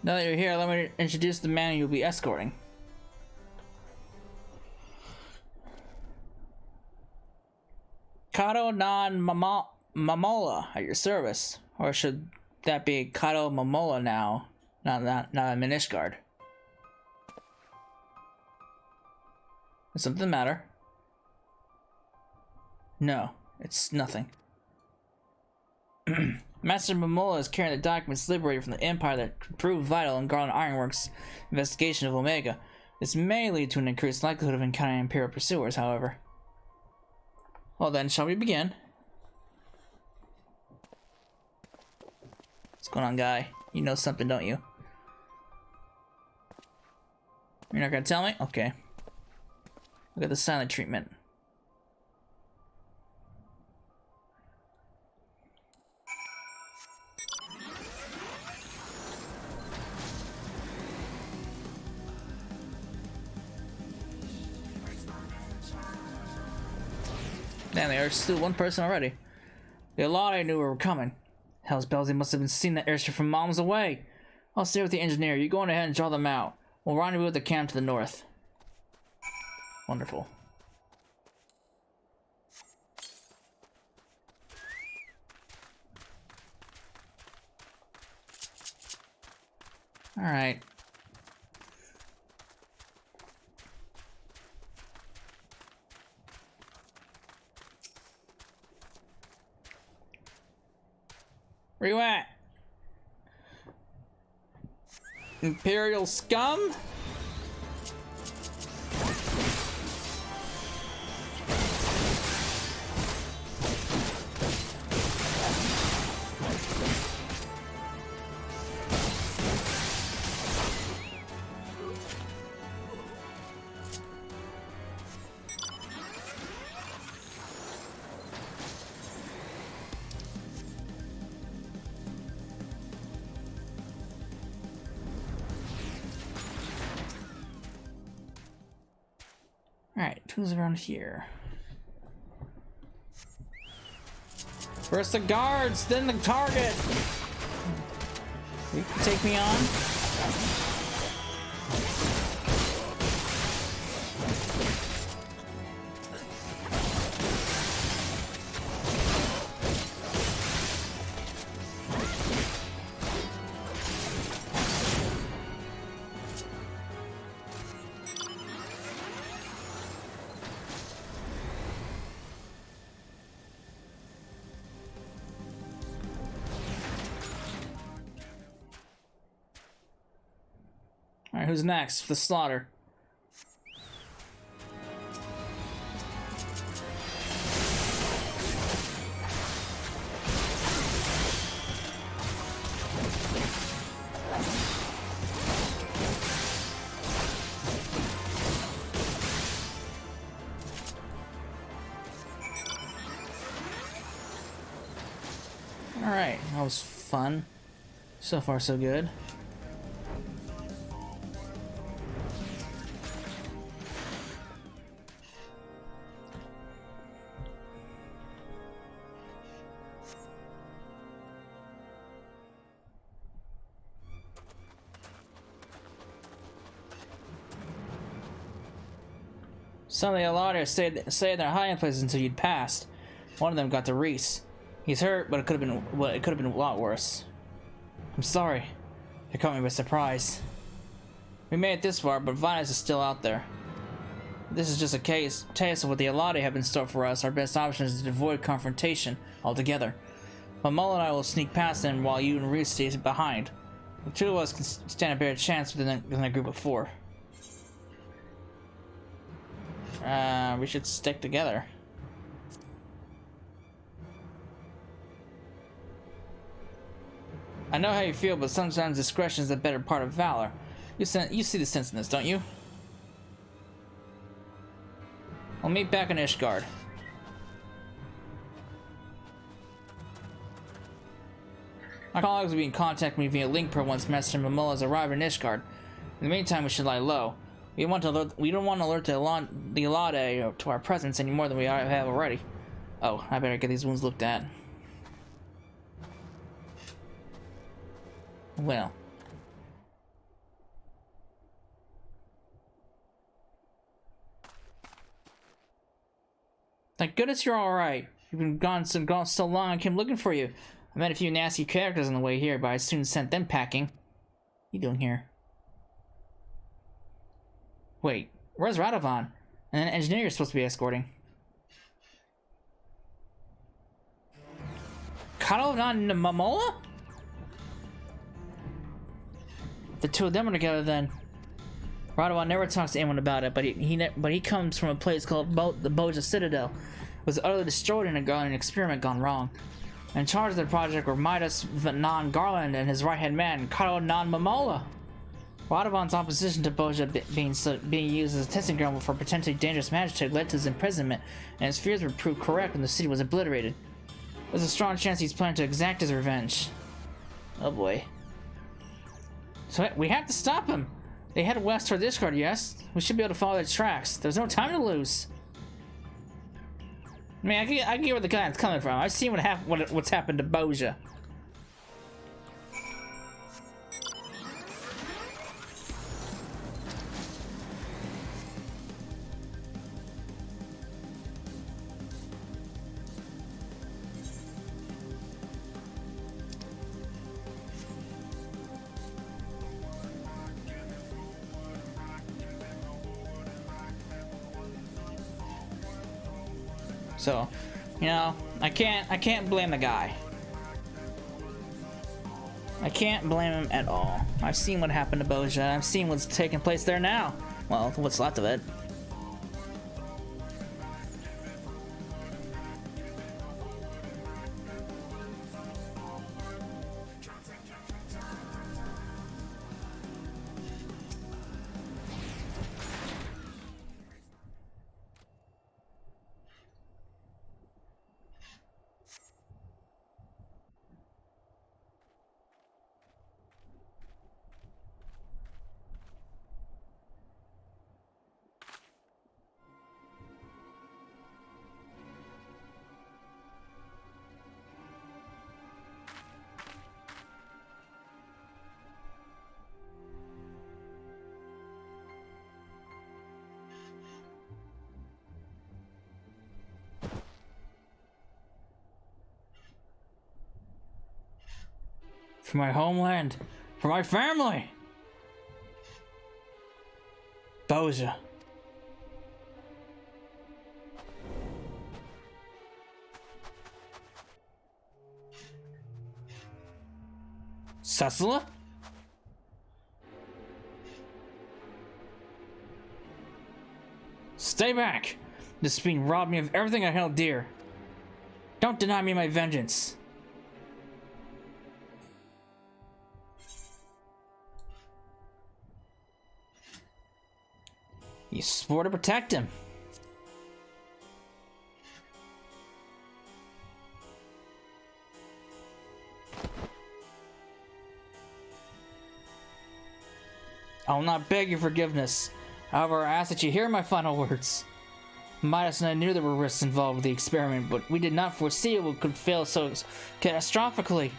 Now that you're here, let me introduce the man you'll be escorting. Kato non Mamola at your service. Or should that be Kato Mamola now? Not a Minish guard. Is something the matter? No, it's nothing. Master Momola is carrying the documents liberated from the Empire that proved vital in Garland Ironworks' investigation of Omega. This may lead to an increased likelihood of encountering Imperial pursuers, however. Well then, shall we begin? What's going on, guy? You know something, don't you? You're not gonna tell me? Okay. Look at the silent treatment. Damn, there's still one person already. The Alade knew we were coming. Hell's bells, they must have been seeing that airship from miles away. I'll stay with the engineer. You go on ahead and draw them out. We'll rendezvous at the camp to the north. Wonderful. Alright. Where you at? Imperial scum? Alright, who's around here? First the guards, then the target! You can take me on? Alright, who's next for the slaughter? Alright, that was fun. So far, so good. Some of the Alade stayed in their hiding places until you'd passed. One of them got to Reese. He's hurt, but it could have been a lot worse. I'm sorry. It caught me by surprise. We made it this far, but Vinus is still out there. This is just a taste of what the Alade have in store for us. Our best option is to avoid confrontation altogether. Momola and I will sneak past them while you and Reese stay behind. The two of us can stand a better chance within a group of 4. We should stick together. I know how you feel, but sometimes discretion is the better part of valor. You see the sense in this, don't you? We'll meet back in Ishgard. My colleagues will be in contact with me via link per once Master Momola has arrived in Ishgard. In the meantime, we should lie low. We don't want to alert the Elade to our presence any more than we have already. Oh, I better get these wounds looked at. Well. Thank goodness you're alright. You've been gone so long, I came looking for you. I met a few nasty characters on the way here, but I soon sent them packing. What are you doing here? Wait, where's Radovan? And an engineer you're supposed to be escorting. Radovan and Momola? The two of them are together then. Radovan never talks to anyone about it, but he comes from a place called the Bozja Citadel. It was utterly destroyed in an experiment gone wrong. In charge of the project were Midas Nan Garland and his right-hand man, Karo Nan Momola. Radovan's opposition to Bozja being used as a testing ground for potentially dangerous magic led to his imprisonment, and his fears were proved correct when the city was obliterated. There's a strong chance he's planning to exact his revenge. Oh boy. So we have to stop him! They head west toward Ishgard, yes? We should be able to follow their tracks. There's no time to lose. I mean, I get where the guy's coming from. I've seen what's happened to Bozja. So, you know, I can't blame the guy. I can't blame him at all. I've seen what happened to Bozja. I've seen what's taking place there now. Well, what's left of it. For my homeland. For my family. Bozja. Cecilla? Stay back! This being robbed me of everything I held dear. Don't deny me my vengeance. You swore to protect him. I will not beg your forgiveness. However, I ask that you hear my final words. Midas and I knew there were risks involved with the experiment, but we did not foresee it could fail so catastrophically.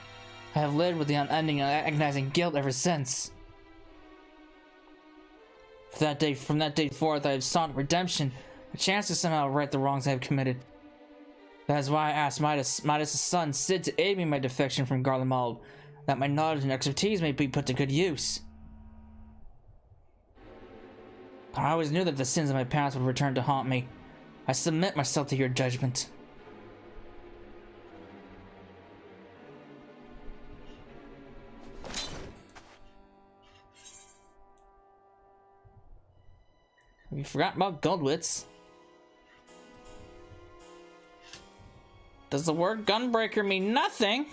I have lived with the unending and agonizing guilt ever since. From that day forth, I have sought redemption, a chance to somehow right the wrongs I have committed. That is why I asked Midas' son, Sid, to aid me in my defection from Garlemald, that my knowledge and expertise may be put to good use. But I always knew that the sins of my past would return to haunt me. I submit myself to your judgment. Have you forgotten about Goldwitz? Does the word Gunbreaker mean nothing?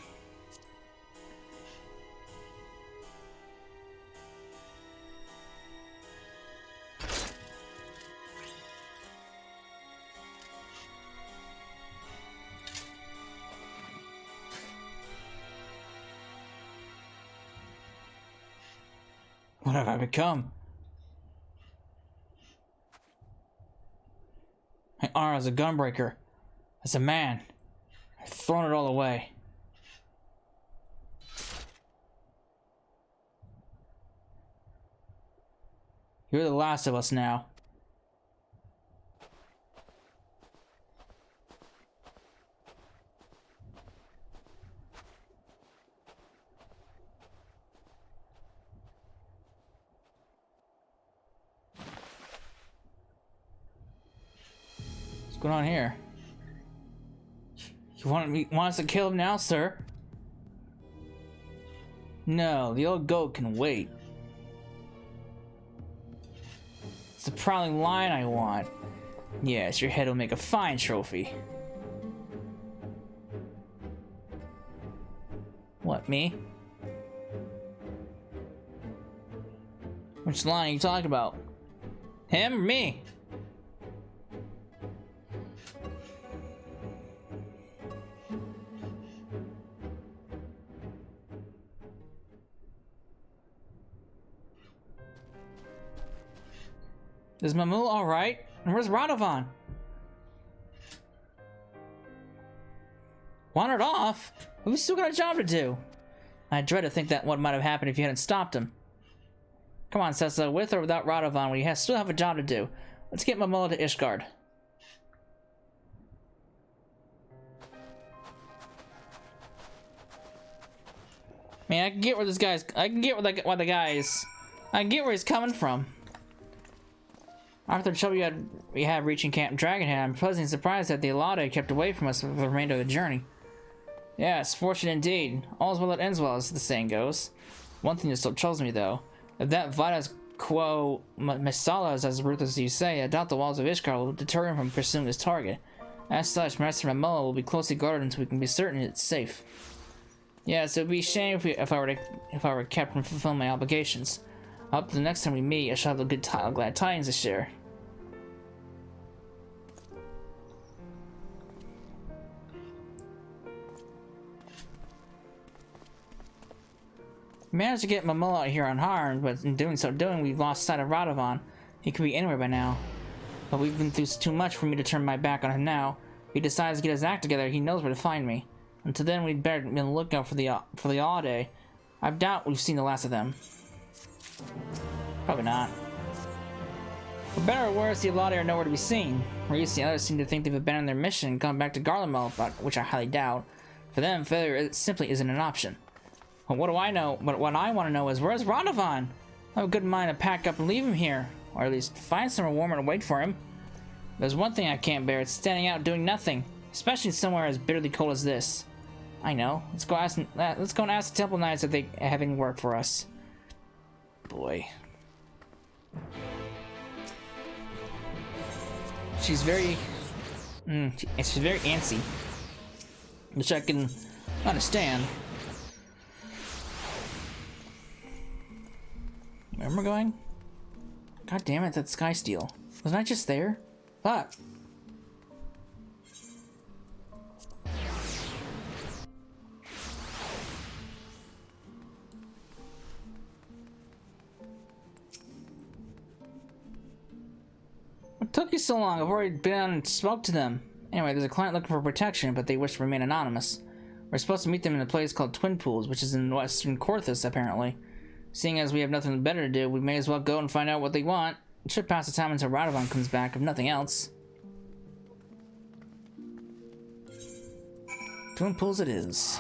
What have I become? My honor as a gunbreaker, as a man, I've thrown it all away. You're the last of us now. What's going on here? You want us to kill him now, sir? No, the old goat can wait. It's the prowling lion I want. Yes, your head will make a fine trophy. What, me? Which lion are you talking about? Him or me? Is Mamul alright? And where's Radovan? Wandered off? We've still got a job to do. I dread to think that what might have happened if you hadn't stopped him. Come on, Sessa, with or without Radovan, we still have a job to do. Let's get Mamul to Ishgard. Man, I can get where this guy's. I can get where the guy is. I can get where he's coming from. After the trouble we had reaching Camp Dragonhead, I'm pleasantly surprised that the Alade kept away from us for the remainder of the journey. Yes, fortunate indeed. All's well that ends well, as the saying goes. One thing that still troubles me, though. If that Vitas Quo Messala is as ruthless as you say, I doubt the walls of Ishgard will deter him from pursuing his target. As such, Master Mamula will be closely guarded until we can be certain it's safe. Yes, it would be a shame if I were kept from fulfilling my obligations. Up to the next time we meet, I shall have the glad tidings to share. We managed to get Mamula out here unharmed, but in doing so, we've lost sight of Radovan. He could be anywhere by now. But we've been through too much for me to turn my back on him now. If he decides to get his act together, he knows where to find me. Until then, we'd better be on the lookout for the Alade. I doubt we've seen the last of them. Probably not. For better or worse, the Alade are nowhere to be seen. Reese and the others seem to think they've abandoned their mission and gone back to Garlemald, which I highly doubt. For them, failure simply isn't an option. But what do I know? But what I want to know is, where's Radovan? I have a good mind to pack up and leave him here. Or at least find somewhere warmer to wait for him. There's one thing I can't bear, it's standing out doing nothing. Especially somewhere as bitterly cold as this. I know. Let's go and ask the Temple Knights if they have any work for us. Boy. She's very... she's very antsy. Which I can understand. Where am I going? God damn it, that Sky Steel. Wasn't I just there? Fuck. What took you so long? I've already been out and spoke to them. Anyway, there's a client looking for protection, but they wish to remain anonymous. We're supposed to meet them in a place called Twin Pools, which is in western Korthus, apparently. Seeing as we have nothing better to do, we may as well go and find out what they want. It should pass the time until Radovan comes back, if nothing else. Twin Pools it is.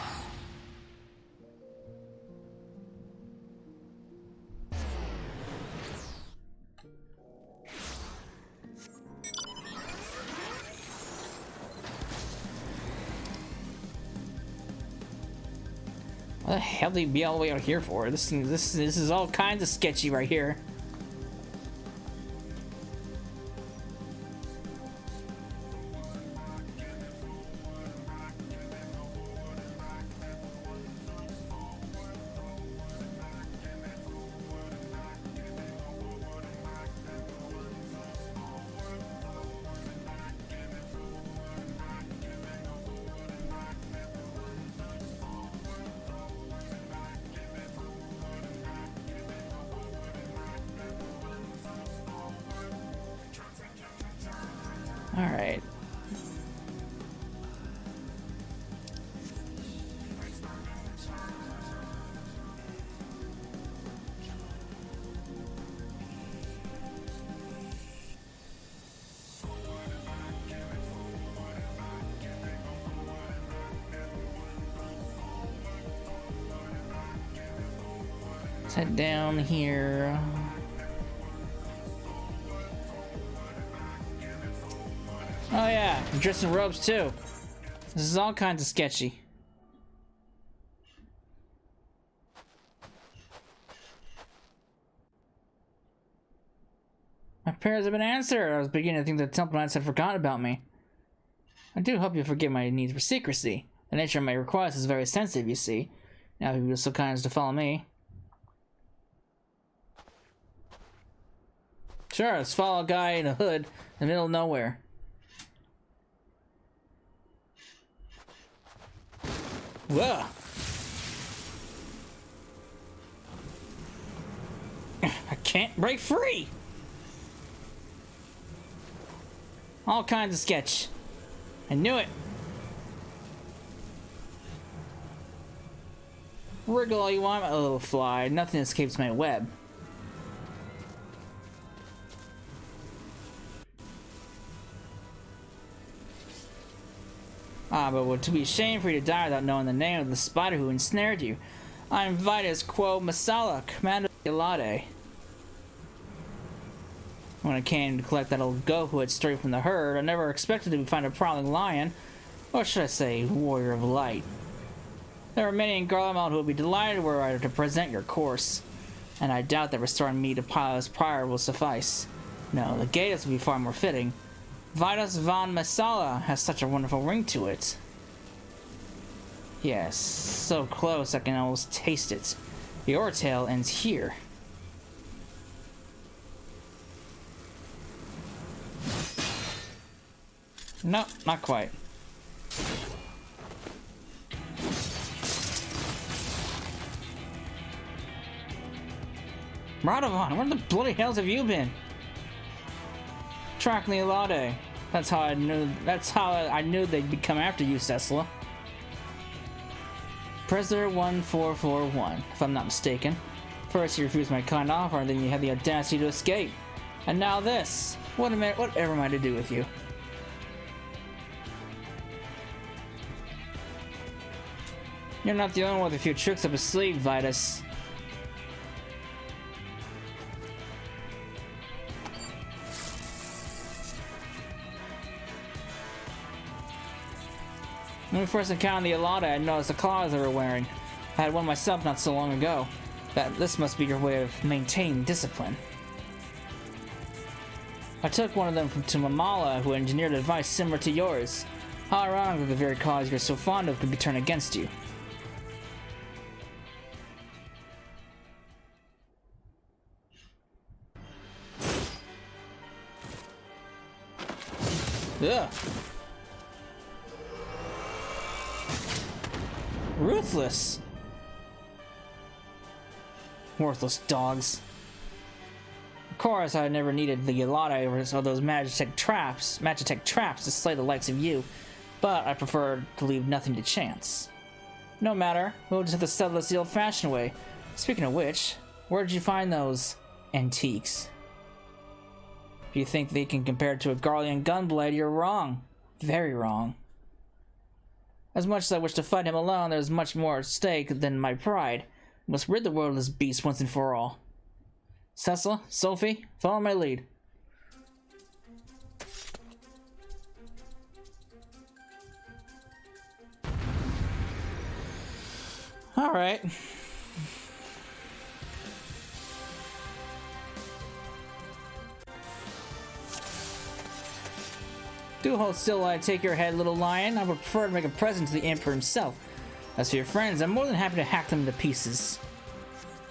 What the hell do you be all the way out here for? This is all kinds of sketchy right here. Alright. Let's head down here. Oh yeah, I'm dressed in robes too. This is all kinds of sketchy. My prayers have been answered. I was beginning to think the Temple Knights had forgotten about me. I do hope you forgive my need for secrecy. The nature of my request is very sensitive, you see. Now if you were so kind as to follow me. Sure, let's follow a guy in a hood in the middle of nowhere. Whoa! I can't break free! All kinds of sketch. I knew it! Wriggle all you want, my little fly. Nothing escapes my web. Ah, but it would be a shame for you to die without knowing the name of the spider who ensnared you. I am Vitus Quo Masala, commander of the Elade. When I came to collect that old goat who had strayed from the herd, I never expected to find a prowling lion, or should I say, warrior of light. There are many in Garlemald who would be delighted were I to present your course, and I doubt that restoring me to Pila's prior will suffice. No, the Gatus would be far more fitting. Vitus von Masala has such a wonderful ring to it. Yes, so close I can almost taste it. Your tale ends here. Nope, not quite. Radovan, where the bloody hells have you been? Tracking the Elade. That's how I knew they'd come after you, Cecilla. Prisoner 1441, if I'm not mistaken. First you refused my kind offer, and then you had the audacity to escape. And now this. Whatever am I to do with you? You're not the only one with a few tricks up his sleeve, Vitus. When we first encountered the Elade, I noticed the claws they were wearing. I had one myself not so long ago. This must be your way of maintaining discipline. I took one of them to Mamala, who engineered a device similar to yours. How ironic that the very cause you're so fond of could be turned against you. Ugh. Ruthless. Worthless dogs. Of course, I never needed the Elade or those Magitech traps to slay the likes of you, but I prefer to leave nothing to chance. No matter, we'll just have to settle this the old-fashioned way. Speaking of which, where did you find those antiques? If you think they can compare to a Garlean gunblade, you're wrong. Very wrong. As much as I wish to fight him alone, there's much more at stake than my pride. I must rid the world of this beast once and for all. Cecil, Sophie, follow my lead. Alright. Do hold still while I take your head, little lion. I would prefer to make a present to the Emperor himself. As for your friends, I'm more than happy to hack them to pieces.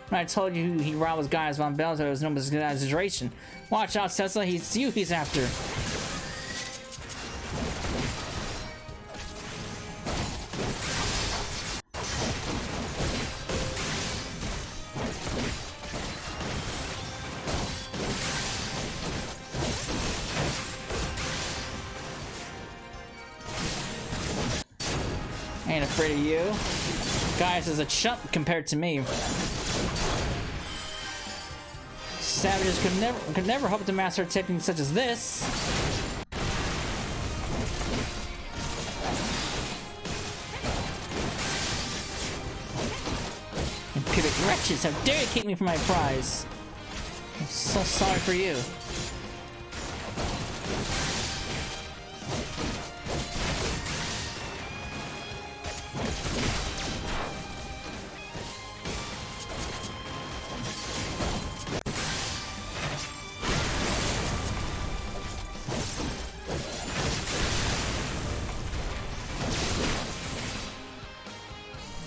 When I told you he robbed his guys von Belzer, there was no exaggeration. Watch out, Cecil, it's you he's after. Ain't afraid of you. Guys is a chump compared to me. Savages could never hope to master a technique such as this. Impudent wretches, how dare you keep me from my prize? I'm so sorry for you.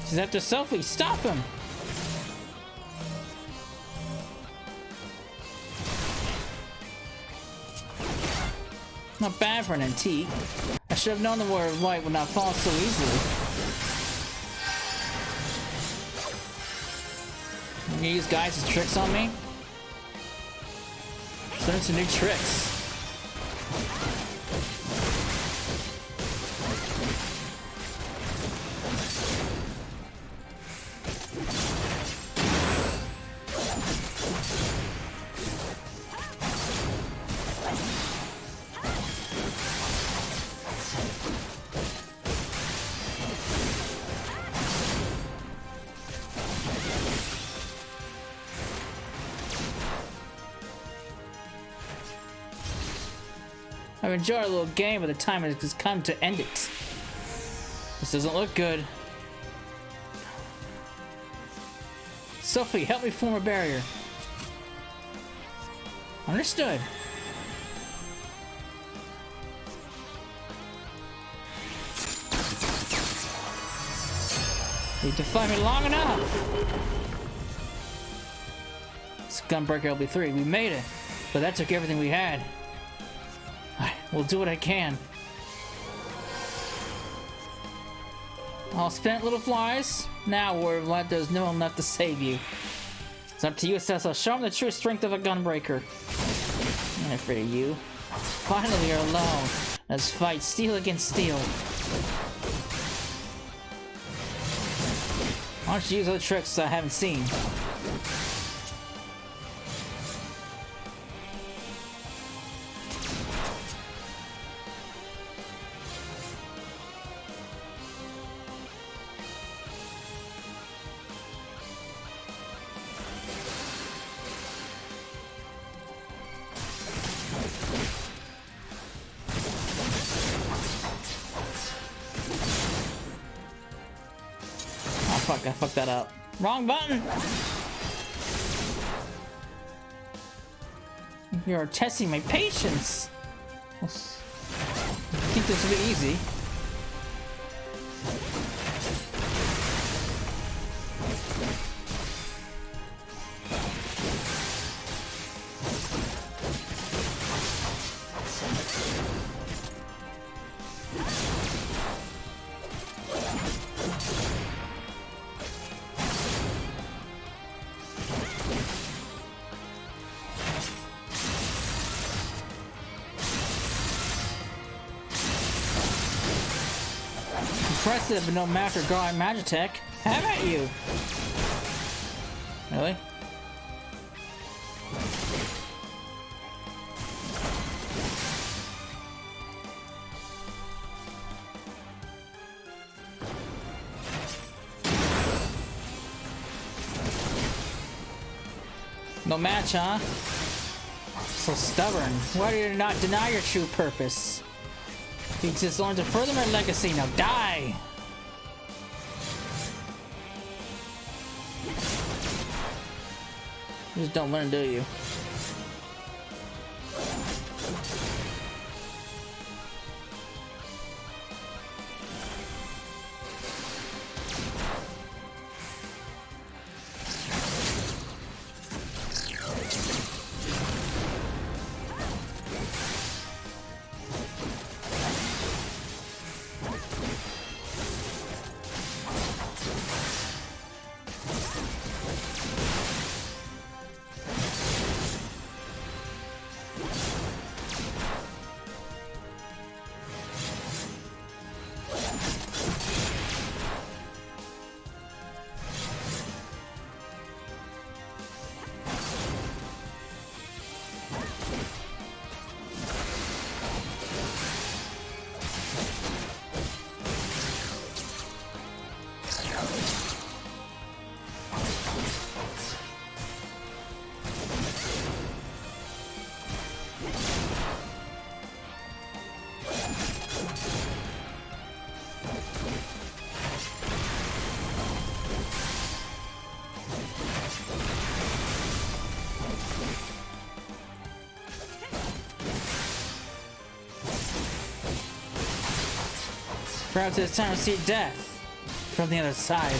He's after Sophie, stop him! Not bad for an antique. I should have known the Warrior of Light would not fall so easily. You gonna use guys as tricks on me? Learn some new tricks. I've enjoyed a little game, but the time has come to end it. This doesn't look good. Sophie, help me form a barrier. Understood. You defied me long enough. It's Gunbreaker LB3. We made it, but that took everything we had. We'll do what I can. All spent, little flies. Now, Warrior of Light, there's no one left to save you. It's up to you, Cecil. Show him the true strength of a Gunbreaker. I'm not afraid of you. Finally, you're alone. Let's fight steel against steel. Why don't you use other tricks I haven't seen? Fuck, I fucked that up. Wrong button! You're testing my patience! I think this will be easy. Impressive, but no match for Guard Magitech. How about you? Really? No match, huh? So stubborn. Why do you not deny your true purpose? You exist only to further my legacy. Now die! You just don't learn, do you? Perhaps it's time to see death from the other side.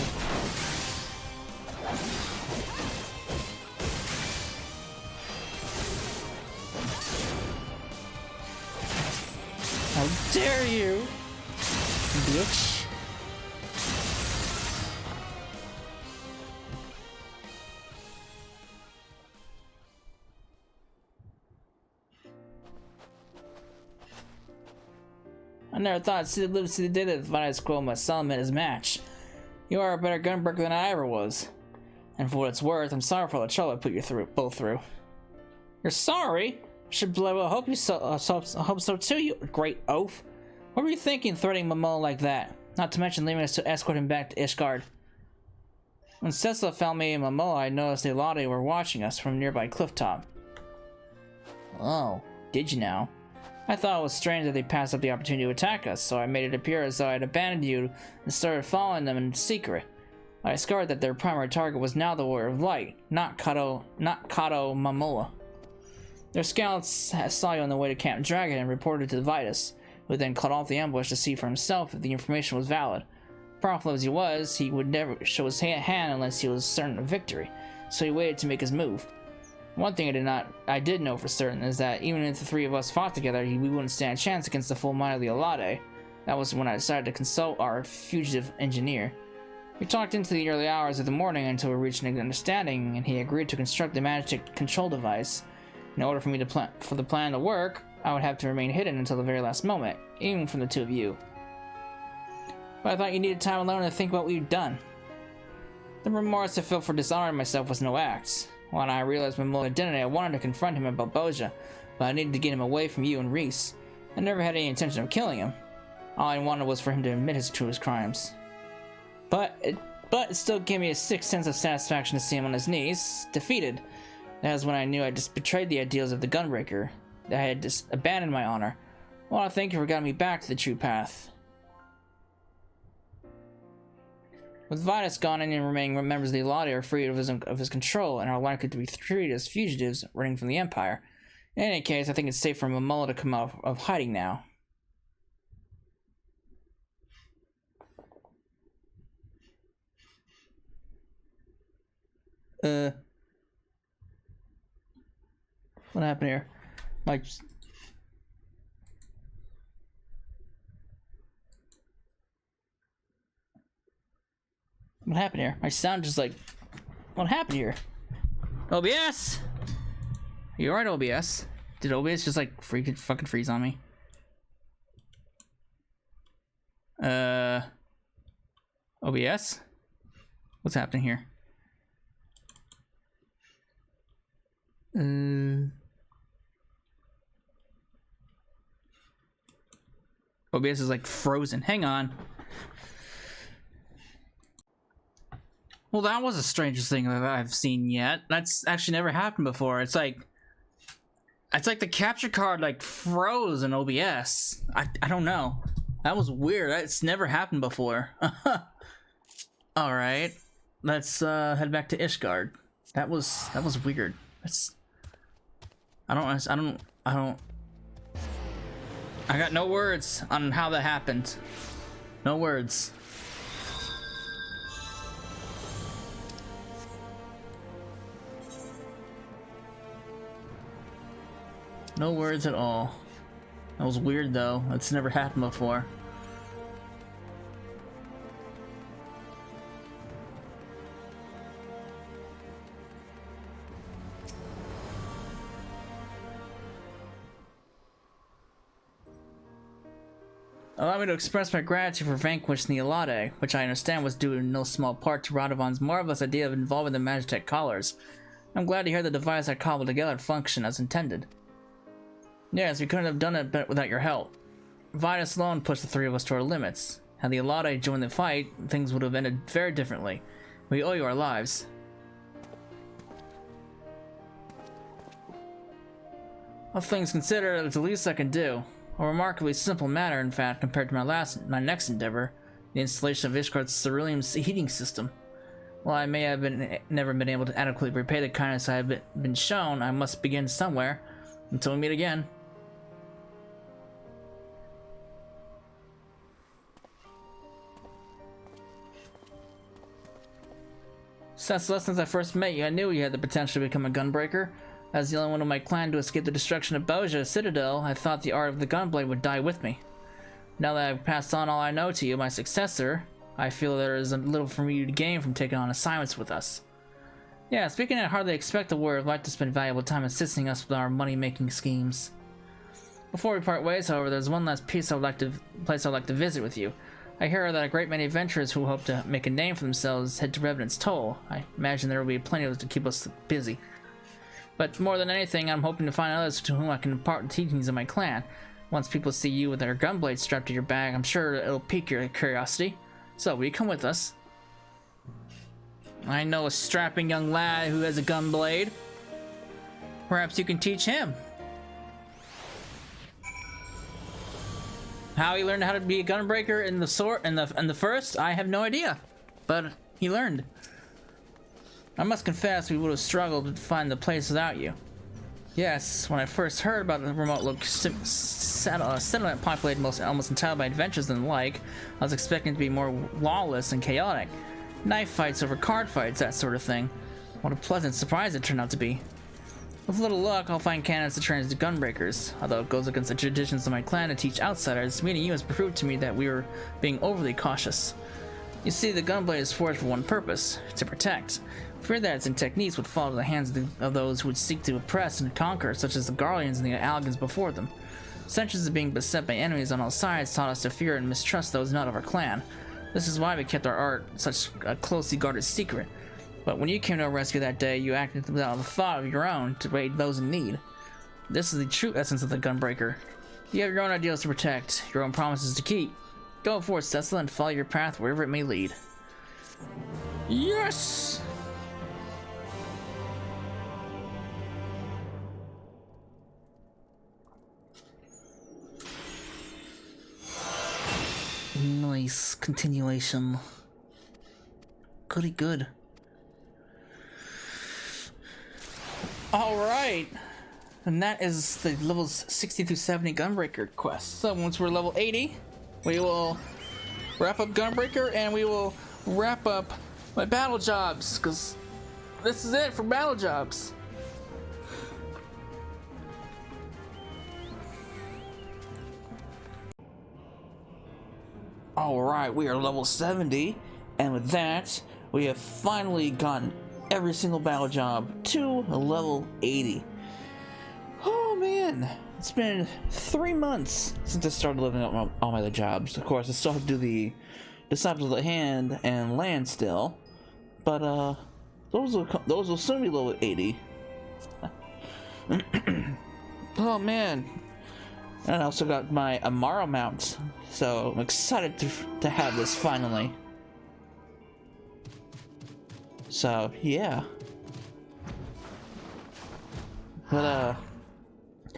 How dare you, bitch! I never thought I'd live to see the day that Vitus Quo must Solomon his match. You are a better gunbreaker than I ever was. And for what it's worth, I'm sorry for all the trouble I put you both through. You're sorry? I should bloody well hope so too, you great oaf. What were you thinking threatening Momoa like that? Not to mention leaving us to escort him back to Ishgard. When Cecil found me and Momoa, I noticed the Eladi were watching us from a nearby clifftop. Oh, did you now? I thought it was strange that they passed up the opportunity to attack us, so I made it appear as though I had abandoned you and started following them in secret. I discovered that their primary target was now the Warrior of Light, not Kato Momoa. Their scouts saw you on the way to Camp Dragon and reported to Vitus, who then cut off the ambush to see for himself if the information was valid. Powerful as he was, he would never show his hand unless he was certain of victory, so he waited to make his move. One thing I did know for certain is that even if the three of us fought together, we wouldn't stand a chance against the full might of the Eladi. That was when I decided to consult our fugitive engineer. We talked into the early hours of the morning until we reached an understanding, and he agreed to construct the magic control device. In order for me to for the plan to work, I would have to remain hidden until the very last moment, even from the two of you. But I thought you needed time alone to think about what you'd done. The remorse I felt for dishonoring myself was no act. When I realized Momoa's identity, I wanted to confront him about Bozja, but I needed to get him away from you and Reese. I never had any intention of killing him. All I wanted was for him to admit his crimes. But it still gave me a sick sense of satisfaction to see him on his knees, defeated. That was when I knew I just betrayed the ideals of the Gunbreaker, that I had just abandoned my honor. I want to thank you for guiding me back to the true path. With Vitus gone, any remaining members of the Eladi are free of his control and are likely to be treated as fugitives running from the Empire. In any case, I think it's safe for Momoa to come out of hiding now. What happened here? Like, what happened here? My sound just like, what happened here? OBS! Are you alright, OBS? Did OBS just like fucking freeze on me? OBS? What's happening here? OBS is like frozen. Hang on. Well, that was the strangest thing that I've seen yet. That's actually never happened before. It's like the capture card like froze in OBS. I don't know. That was weird. It's never happened before. All right, let's head back to Ishgard. That was weird. I got no words on how that happened. No words. No words at all. That was weird though. It's never happened before. Allow me to express my gratitude for vanquishing the Eladi, which I understand was due in no small part to Radovan's marvelous idea of involving the Magitech Collars. I'm glad to hear the device I cobbled together function as intended. Yes, we couldn't have done it without your help. Vitus alone pushed the three of us to our limits. Had the Eladi joined the fight, things would have ended very differently. We owe you our lives. All things considered, it's the least I can do. A remarkably simple matter, in fact, compared to my next endeavor, the installation of Ishgard's cerulean heating system. While I may have never been able to adequately repay the kindness I have been shown, I must begin somewhere. Until we meet again. Since I first met you, I knew you had the potential to become a gunbreaker. As the only one of my clan to escape the destruction of Bozja Citadel, I thought the art of the gunblade would die with me. Now that I've passed on all I know to you, my successor, I feel there is a little for you to gain from taking on assignments with us. Yeah, speaking, I hardly expect the warrior would like to spend valuable time assisting us with our money-making schemes. Before we part ways, however, there's one last place I'd like to visit with you. I hear that a great many adventurers who hope to make a name for themselves head to Revenant's Toll. I imagine there will be plenty of us to keep us busy. But more than anything, I'm hoping to find others to whom I can impart the teachings of my clan. Once people see you with their gunblade strapped to your back, I'm sure it'll pique your curiosity. So, will you come with us? I know a strapping young lad who has a gunblade. Perhaps you can teach him. How he learned how to be a gunbreaker in the first, I have no idea. But he learned. I must confess, we would have struggled to find the place without you. Yes, when I first heard about the remote settlement populated almost entirely by adventurers and the like, I was expecting it to be more lawless and chaotic. Knife fights over card fights, that sort of thing. What a pleasant surprise it turned out to be. With a little luck, I'll find candidates to train as gunbreakers. Although it goes against the traditions of my clan to teach outsiders, meeting you has proved to me that we were being overly cautious. You see, the gunblade is forged for one purpose, to protect. Fear that its techniques would fall to the hands of those who would seek to oppress and conquer, such as the Garleans and the Algans before them. Centuries of being beset by enemies on all sides taught us to fear and mistrust those not of our clan. This is why we kept our art such a closely guarded secret. But when you came to our rescue that day, you acted without a thought of your own to aid those in need. This is the true essence of the gunbreaker. You have your own ideals to protect, your own promises to keep. Go forth, Cecil, and follow your path wherever it may lead. Yes! Nice continuation. Goody good. Alright. And that is the levels 60 through 70 Gunbreaker quest. So once we're level 80, we will wrap up Gunbreaker and we will wrap up my battle jobs, because this is it for battle jobs. Alright, we are level 70, and with that, we have finally gotten every single battle job to a level 80. Oh man, it's been 3 months since I started leveling up all my other jobs. Of course, I still have to do the Disciples of the Hand and Land still, but those will soon be level 80. Oh man. And I also got my Amaro mount, so I'm excited to have this finally. So, yeah. But,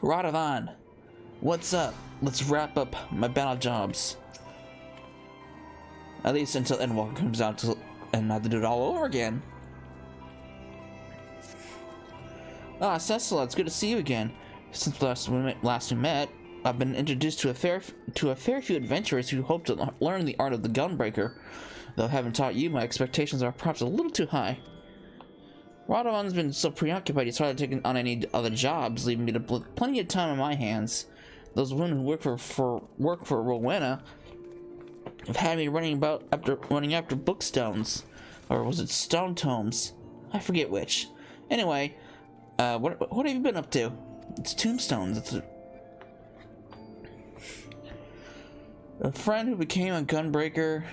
Radovan, what's up? Let's wrap up my battle jobs. At least until Endwalker comes out and I have to do it all over again. Ah, Cecil, it's good to see you again. Since last we met, I've been introduced to a fair few adventurers who hope to learn the art of the Gunbreaker. Though having taught you, my expectations are perhaps a little too high. Radovan's been so preoccupied he's hardly taken on any other jobs, leaving me to plenty of time on my hands. Those women who work for Rowena have had me running after bookstones, or was it stone tomes? I forget which. Anyway, what have you been up to? It's tombstones. A friend who became a gunbreaker,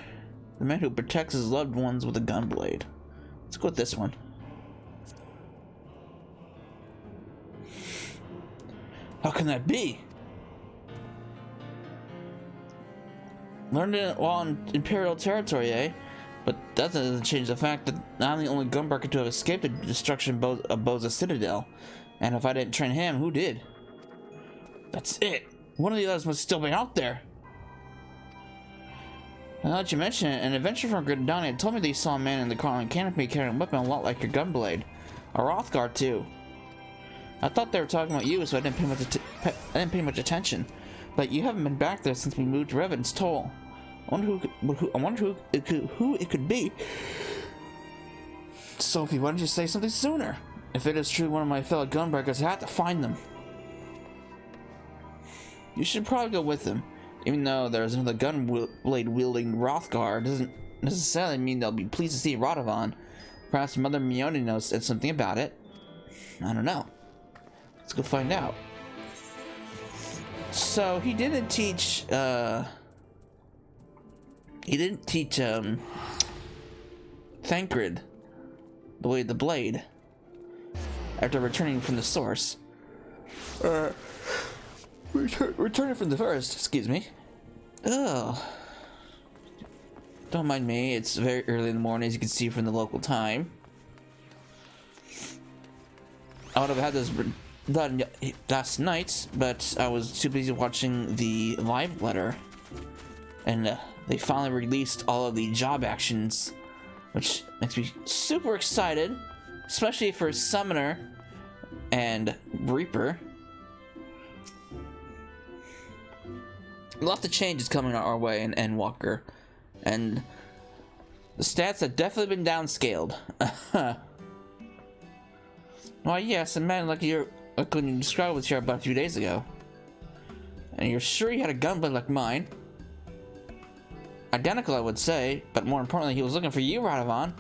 the man who protects his loved ones with a gunblade. Let's go with this one. How can that be? Learned it while in Imperial territory, eh? But that doesn't change the fact that I'm the only gunbreaker to have escaped the destruction of Bozja Citadel. And if I didn't train him, who did? That's it. One of the others must still be out there. Now that you mention it, an adventurer from Gridania told me they saw a man in the crawling canopy carrying a weapon a lot like your gunblade. A Rothgar too. I thought they were talking about you, so I didn't pay much attention. But you haven't been back there since we moved to Revenant's Toll. I wonder who it could be. Sophie, why didn't you say something sooner? If it is true one of my fellow gunbreakers, I have to find them. You should probably go with them. Even though there's another gunblade wielding Rothgar, doesn't necessarily mean they'll be pleased to see Radovan. Perhaps Mother Mione knows something about it. I don't know. Let's go find out. So he didn't teach Thancred the way of the blade after returning from the source. Returning from the forest, excuse me. Ugh. Don't mind me, it's very early in the morning, as you can see from the local time. I would have had this done last night, but I was too busy watching the live letter. And they finally released all of the job actions, which makes me super excited, especially for Summoner and Reaper. Lots of changes coming our way in Endwalker, and the stats have definitely been downscaled. Why, yes, a man like you described was here about a few days ago. And you're sure he had a gunblade like mine? Identical, I would say, but more importantly, he was looking for you, Radovan.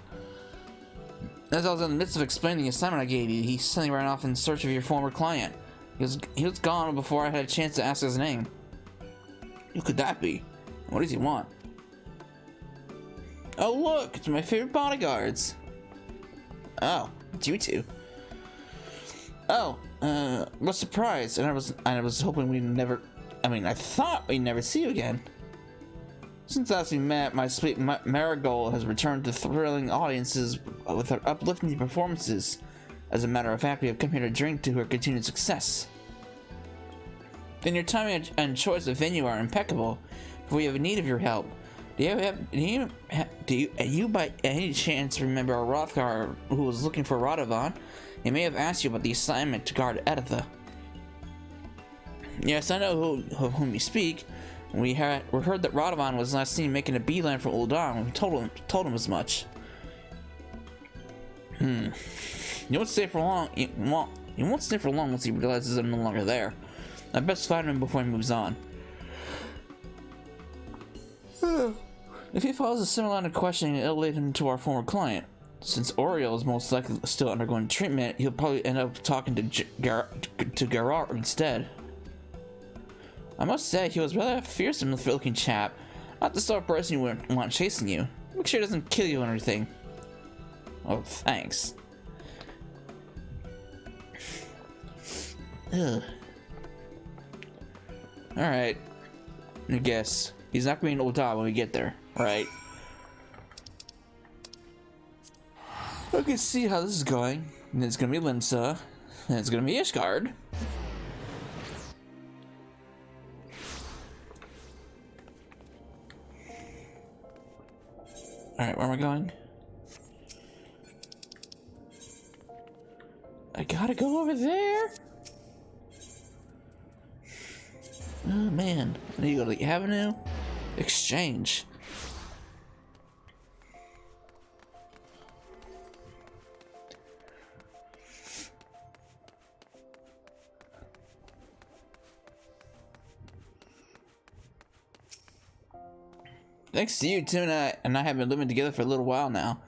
As I was in the midst of explaining the assignment I gave you, he suddenly ran off in search of your former client. He was gone before I had a chance to ask his name. Who could that be? What does he want? Oh look, it's my favorite bodyguards. Oh, it's you two. Oh, what surprise! And I was hoping we'd never. I thought we'd never see you again. Since last we met, my sweet Marigold has returned to thrilling audiences with her uplifting performances. As a matter of fact, we have come here to drink to her continued success. Then your timing and choice of venue are impeccable. If we have need of your help, do you by any chance remember a Rothgar who was looking for Radovan? He may have asked you about the assignment to guard Editha. Yes, I know of whom you speak. We heard that Radovan was last seen making a beeline from Ul'dah. We told him as much. You won't stay for long. You won't stay for long once he realizes I'm no longer there. I best find him before he moves on. If he follows a similar line of questioning, it'll lead him to our former client. Since Oriel is most likely still undergoing treatment, he'll probably end up talking to Gerard instead. I must say, he was rather a fearsome looking chap. Not the sort of person you would want chasing you. Make sure he doesn't kill you or anything. Oh, thanks. Ugh. Alright. I guess. He's not going to be in Ul'dah when we get there, right? I can see how this is going. And it's going to be Limsa. And it's going to be Ishgard. Alright, where am I going? I gotta go over there? Oh man, I need to go to the Avenue? Exchange. Thanks to you, Tuna and I have been living together for a little while now.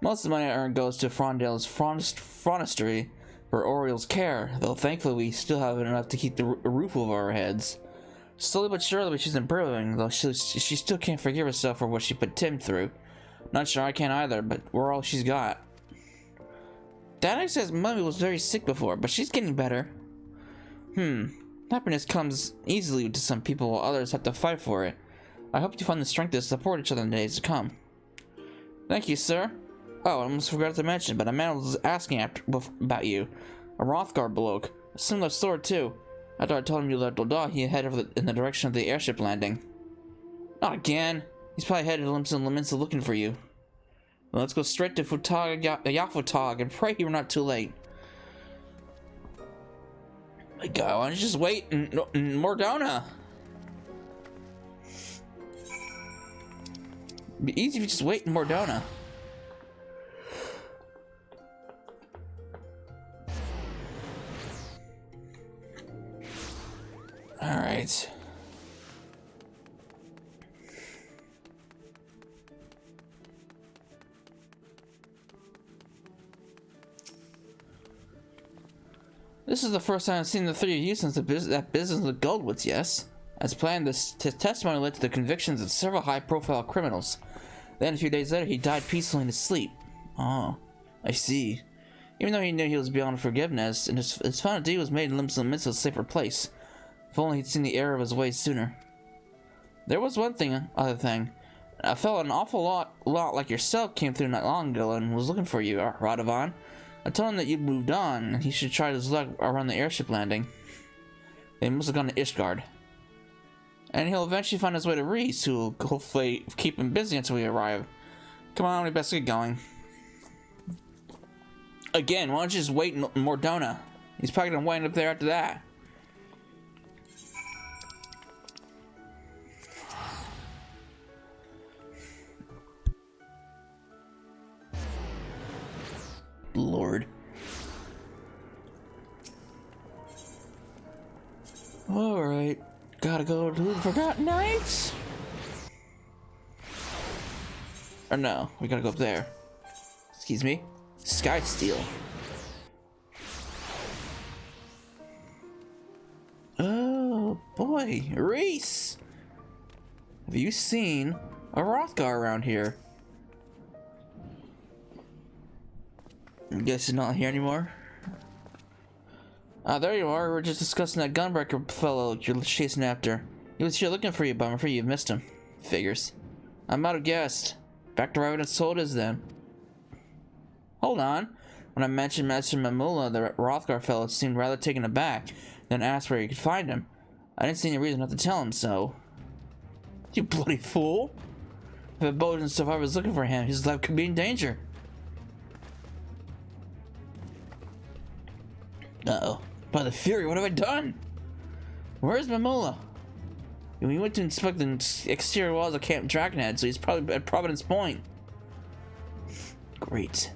Most of the money I earn goes to Frondale's Fronestery for Oriel's care, though thankfully we still have enough to keep the roof over our heads. Slowly but surely she's improving, though she still can't forgive herself for what she put Tim through. Not sure I can either, but we're all she's got. Daddy says Mummy was very sick before, but she's getting better. Happiness comes easily to some people while others have to fight for it. I hope you find the strength to support each other in the days to come. Thank you, sir. Oh, I almost forgot to mention, but a man was asking about you. A Rothgar bloke. A similar sword, too. After I told him you left Ul'dah, he headed in the direction of the airship landing. Not again. He's probably headed to Limsa looking for you. Well, let's go straight to Yafotog and pray we're not too late. My God, why don't you just wait in Mordona? It'd be easy if you just wait in Mordona. This is the first time I've seen the three of you since that business with Goldwoods, yes? As planned, this testimony led to the convictions of several high-profile criminals. Then, a few days later, he died peacefully in his sleep. Oh, I see. Even though he knew he was beyond forgiveness, and his final deed was made in the midst of a safer place. If only he'd seen the error of his ways sooner. There was one other thing. A fellow an awful lot like yourself came through not long ago and was looking for you, Radovan. I told him that you'd moved on, and he should try his luck around the airship landing. They must have gone to Ishgard. And he'll eventually find his way to Reese, who will hopefully keep him busy until we arrive. Come on, we best get going. Again, why don't you just wait in Mordona? He's probably gonna wind up there after that. Lord. Alright. Gotta go to the Forgotten Nights? Or no, we gotta go up there. Excuse me? Sky Steel. Oh boy, Reese! Have you seen a Rothgar around here? I guess he's not here anymore. Ah, there you are. We were just discussing that Gunbreaker fellow you're chasing after. He was here looking for you, but I'm afraid you've missed him. Figures. I might have guessed. Back to Raven and Soldiers then. Hold on. When I mentioned Master Mamula, the Rothgar fellow seemed rather taken aback, then asked where he could find him. I didn't see any reason not to tell him so. You bloody fool! If a Bozja survivor was looking for him, his life could be in danger. Uh-oh. By the Fury, what have I done? Where's Mamula? We went to inspect the exterior walls of Camp Dragonhead, so he's probably at Providence Point. Great.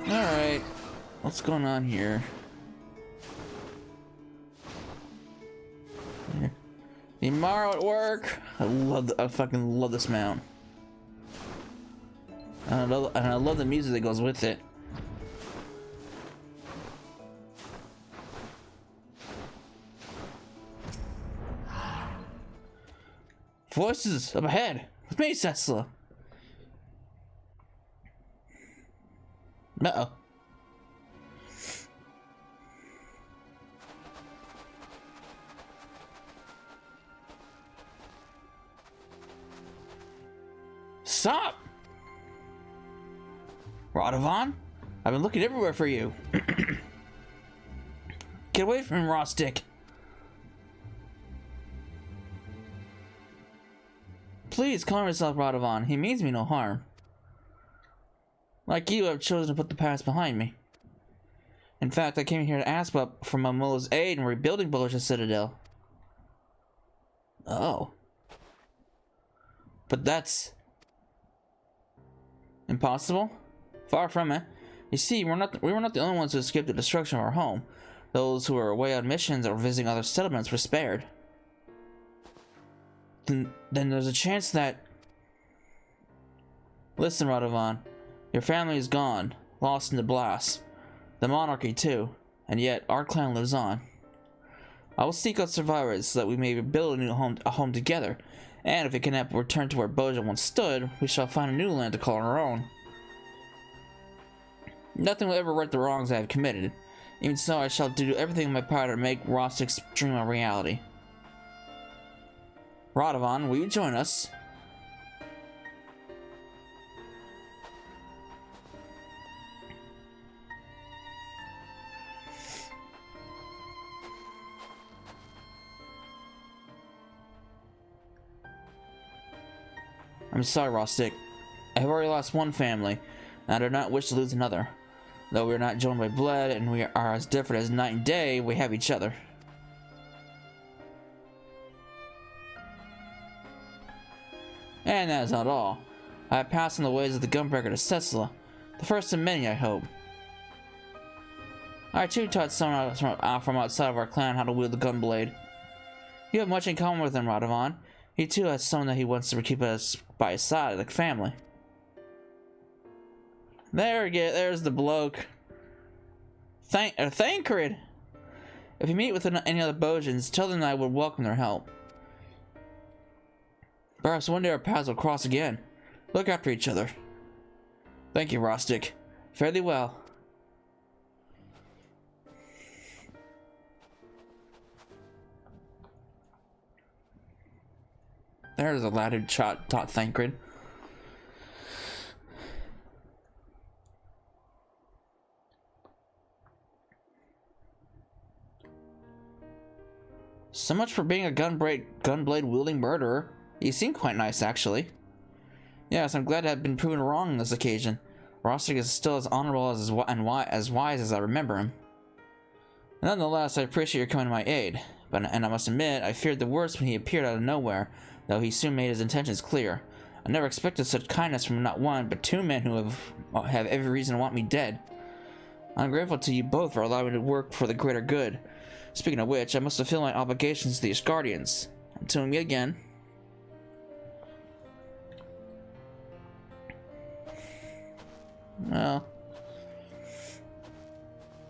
Alright. What's going on here? Imaro at work. I fucking love this mount. And I love the music that goes with it. Voices up ahead. With me, Cecila. Uh-oh. Stop! Radovan? I've been looking everywhere for you. Get away from him, Rostic. Please calm yourself, Radovan. He means me no harm. Like you, I've chosen to put the past behind me. In fact, I came here to ask for Mamula's aid in rebuilding Bozja Citadel. Oh. But that's impossible? Far from it. You see, we were not the only ones who escaped the destruction of our home. Those who were away on missions or visiting other settlements were spared. Then there's a chance that... Listen, Radovan. Your family is gone, lost in the blast. The monarchy too, and yet our clan lives on. I will seek out survivors so that we may build a home together, and if we cannot return to where Bozja once stood, we shall find a new land to call our own. Nothing will ever right the wrongs I have committed. Even so, I shall do everything in my power to make Rostic's dream a reality. Radovan, will you join us? I'm sorry, Rostic. I have already lost one family, and I do not wish to lose another. Though we are not joined by blood, and we are as different as night and day, we have each other. And that is not all. I have passed on the ways of the Gunbreaker to Cecila. The first of many, I hope. I too taught someone from outside of our clan how to wield the gunblade. You have much in common with him, Radovan. He too has someone that he wants to keep us by his side, like family. There we go. There's the bloke. Thancred. If you meet with any other Bozjans, tell them that I would welcome their help. Perhaps one day our paths will cross again. Look after each other. Thank you, Rostic. Fare thee well. There's a lad who taught Thancred. So much for being a gunblade wielding murderer. You seem quite nice, actually. Yes, I'm glad I've been proven wrong on this occasion. Rostic is still as honorable as wise as I remember him. Nonetheless, I appreciate your coming to my aid. And I must admit, I feared the worst when he appeared out of nowhere, though he soon made his intentions clear. I never expected such kindness from not one, but two men who have every reason to want me dead. I'm grateful to you both for allowing me to work for the greater good. Speaking of which, I must fulfill my obligations to these guardians. Until we meet again. Well.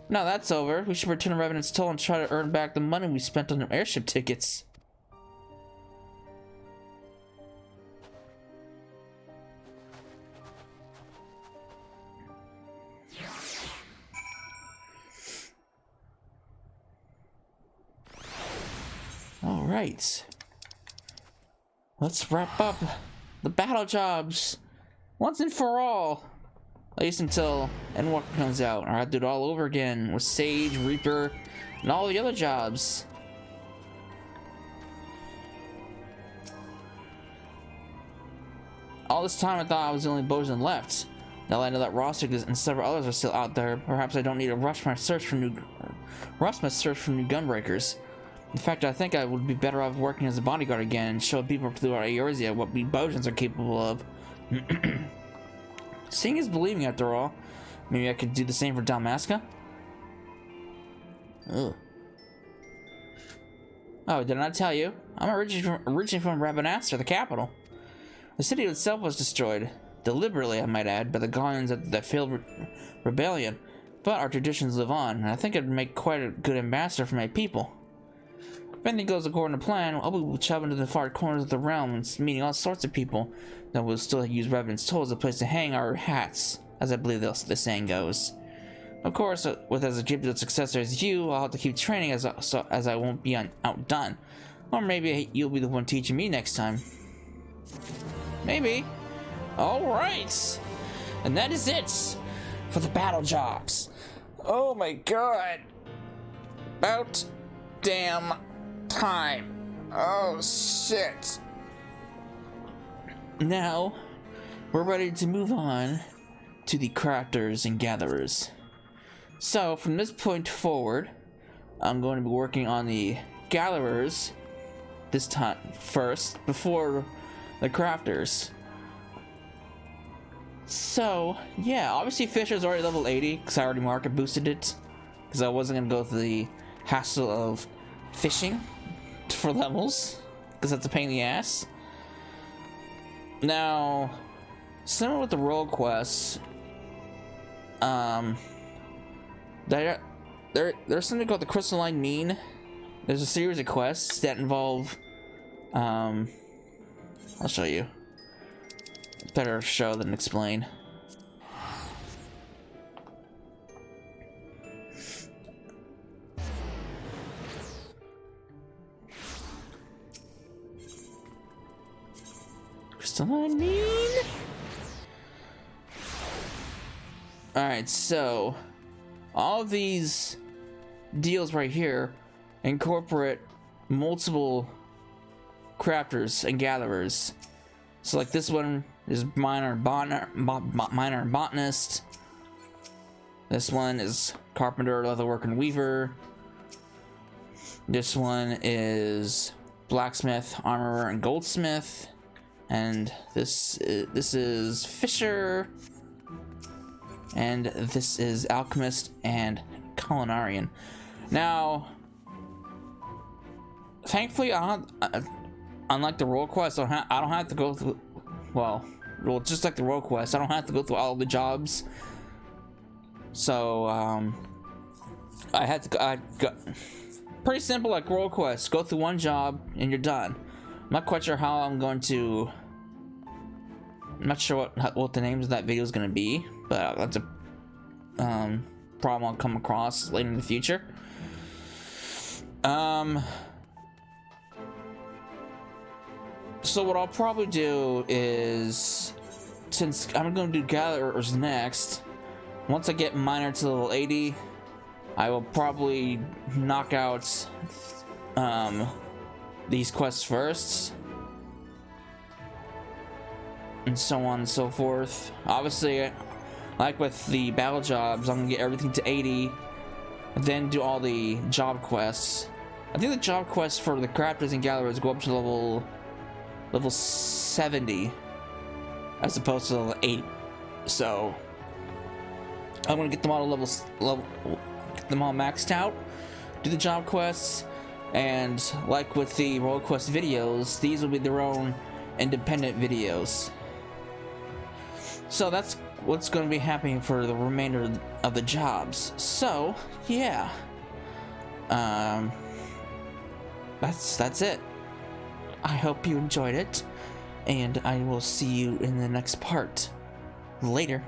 Now that's over. We should return to Revenant's Toll and try to earn back the money we spent on airship tickets. Alright. Let's wrap up the battle jobs once and for all. At least until Endwalker comes out. Or I have to do it all over again with Sage, Reaper, and all the other jobs. All this time I thought I was the only Bozjan left. Now that I know that Rostic and several others are still out there, perhaps I don't need to rush my search for new gunbreakers. In fact, I think I would be better off working as a bodyguard again and show people throughout Eorzea what we Bozjans are capable of. Seeing is believing, after all. Maybe I could do the same for Dalmasca? Ugh. Oh, did I not tell you? I'm originally from Rabanastre, the capital. The city itself was destroyed, deliberately I might add, by the Guardians of that failed rebellion. But our traditions live on, and I think I'd make quite a good ambassador for my people. If anything goes according to plan, I'll be traveling to the far corners of the realm and meeting all sorts of people that will still use Revenant's Toll as a place to hang our hats, as I believe the saying goes. Of course, with as a gifted successor as you, I'll have to keep training as I won't be outdone. Or maybe you'll be the one teaching me next time. Maybe. Alright! And that is it for the battle jobs. Oh my god. About damn time. Oh shit. Now we're ready to move on to the crafters and gatherers. So from this point forward, I'm going to be working on the gatherers this time first before the crafters. So yeah, obviously Fisher's already level 80 because I already market boosted it because I wasn't gonna go through the hassle of fishing for levels because that's a pain in the ass. Now, similar with the role quests, there's something called the Crystalline Mean. There's a series of quests that involve, I'll show you. Better show than explain. Crystalline Mean. Alright, so all of these deals right here incorporate multiple crafters and gatherers. So like this one is miner and botanist. This one is carpenter, leatherworker, and weaver. This one is blacksmith, armorer, and goldsmith. And this is fisher. And this is alchemist and culinarian. Now, thankfully, unlike the role quest, I don't have to go through. Well, just like the role quest, I don't have to go through all the jobs. So I had to. I got pretty simple, like role quest. Go through one job and you're done. I'm not quite sure how I'm going to. I'm not sure what the names of that video is going to be, but that's a problem I'll come across later in the future. So what I'll probably do is, since I'm going to do gatherers next, once I get miner to level 80, I will probably knock out these quests first, and so on and so forth. Obviously, like with the battle jobs, I'm gonna get everything to 80, then do all the job quests. I think the job quests for the crafters and gatherers go up to level 70 as opposed to level 8. So I'm gonna get them all get them all maxed out, do the job quests, and like with the role quest videos, these will be their own independent videos. So that's what's going to be happening for the remainder of the jobs. So yeah, that's it. I hope you enjoyed it, and I will see you in the next part. Later.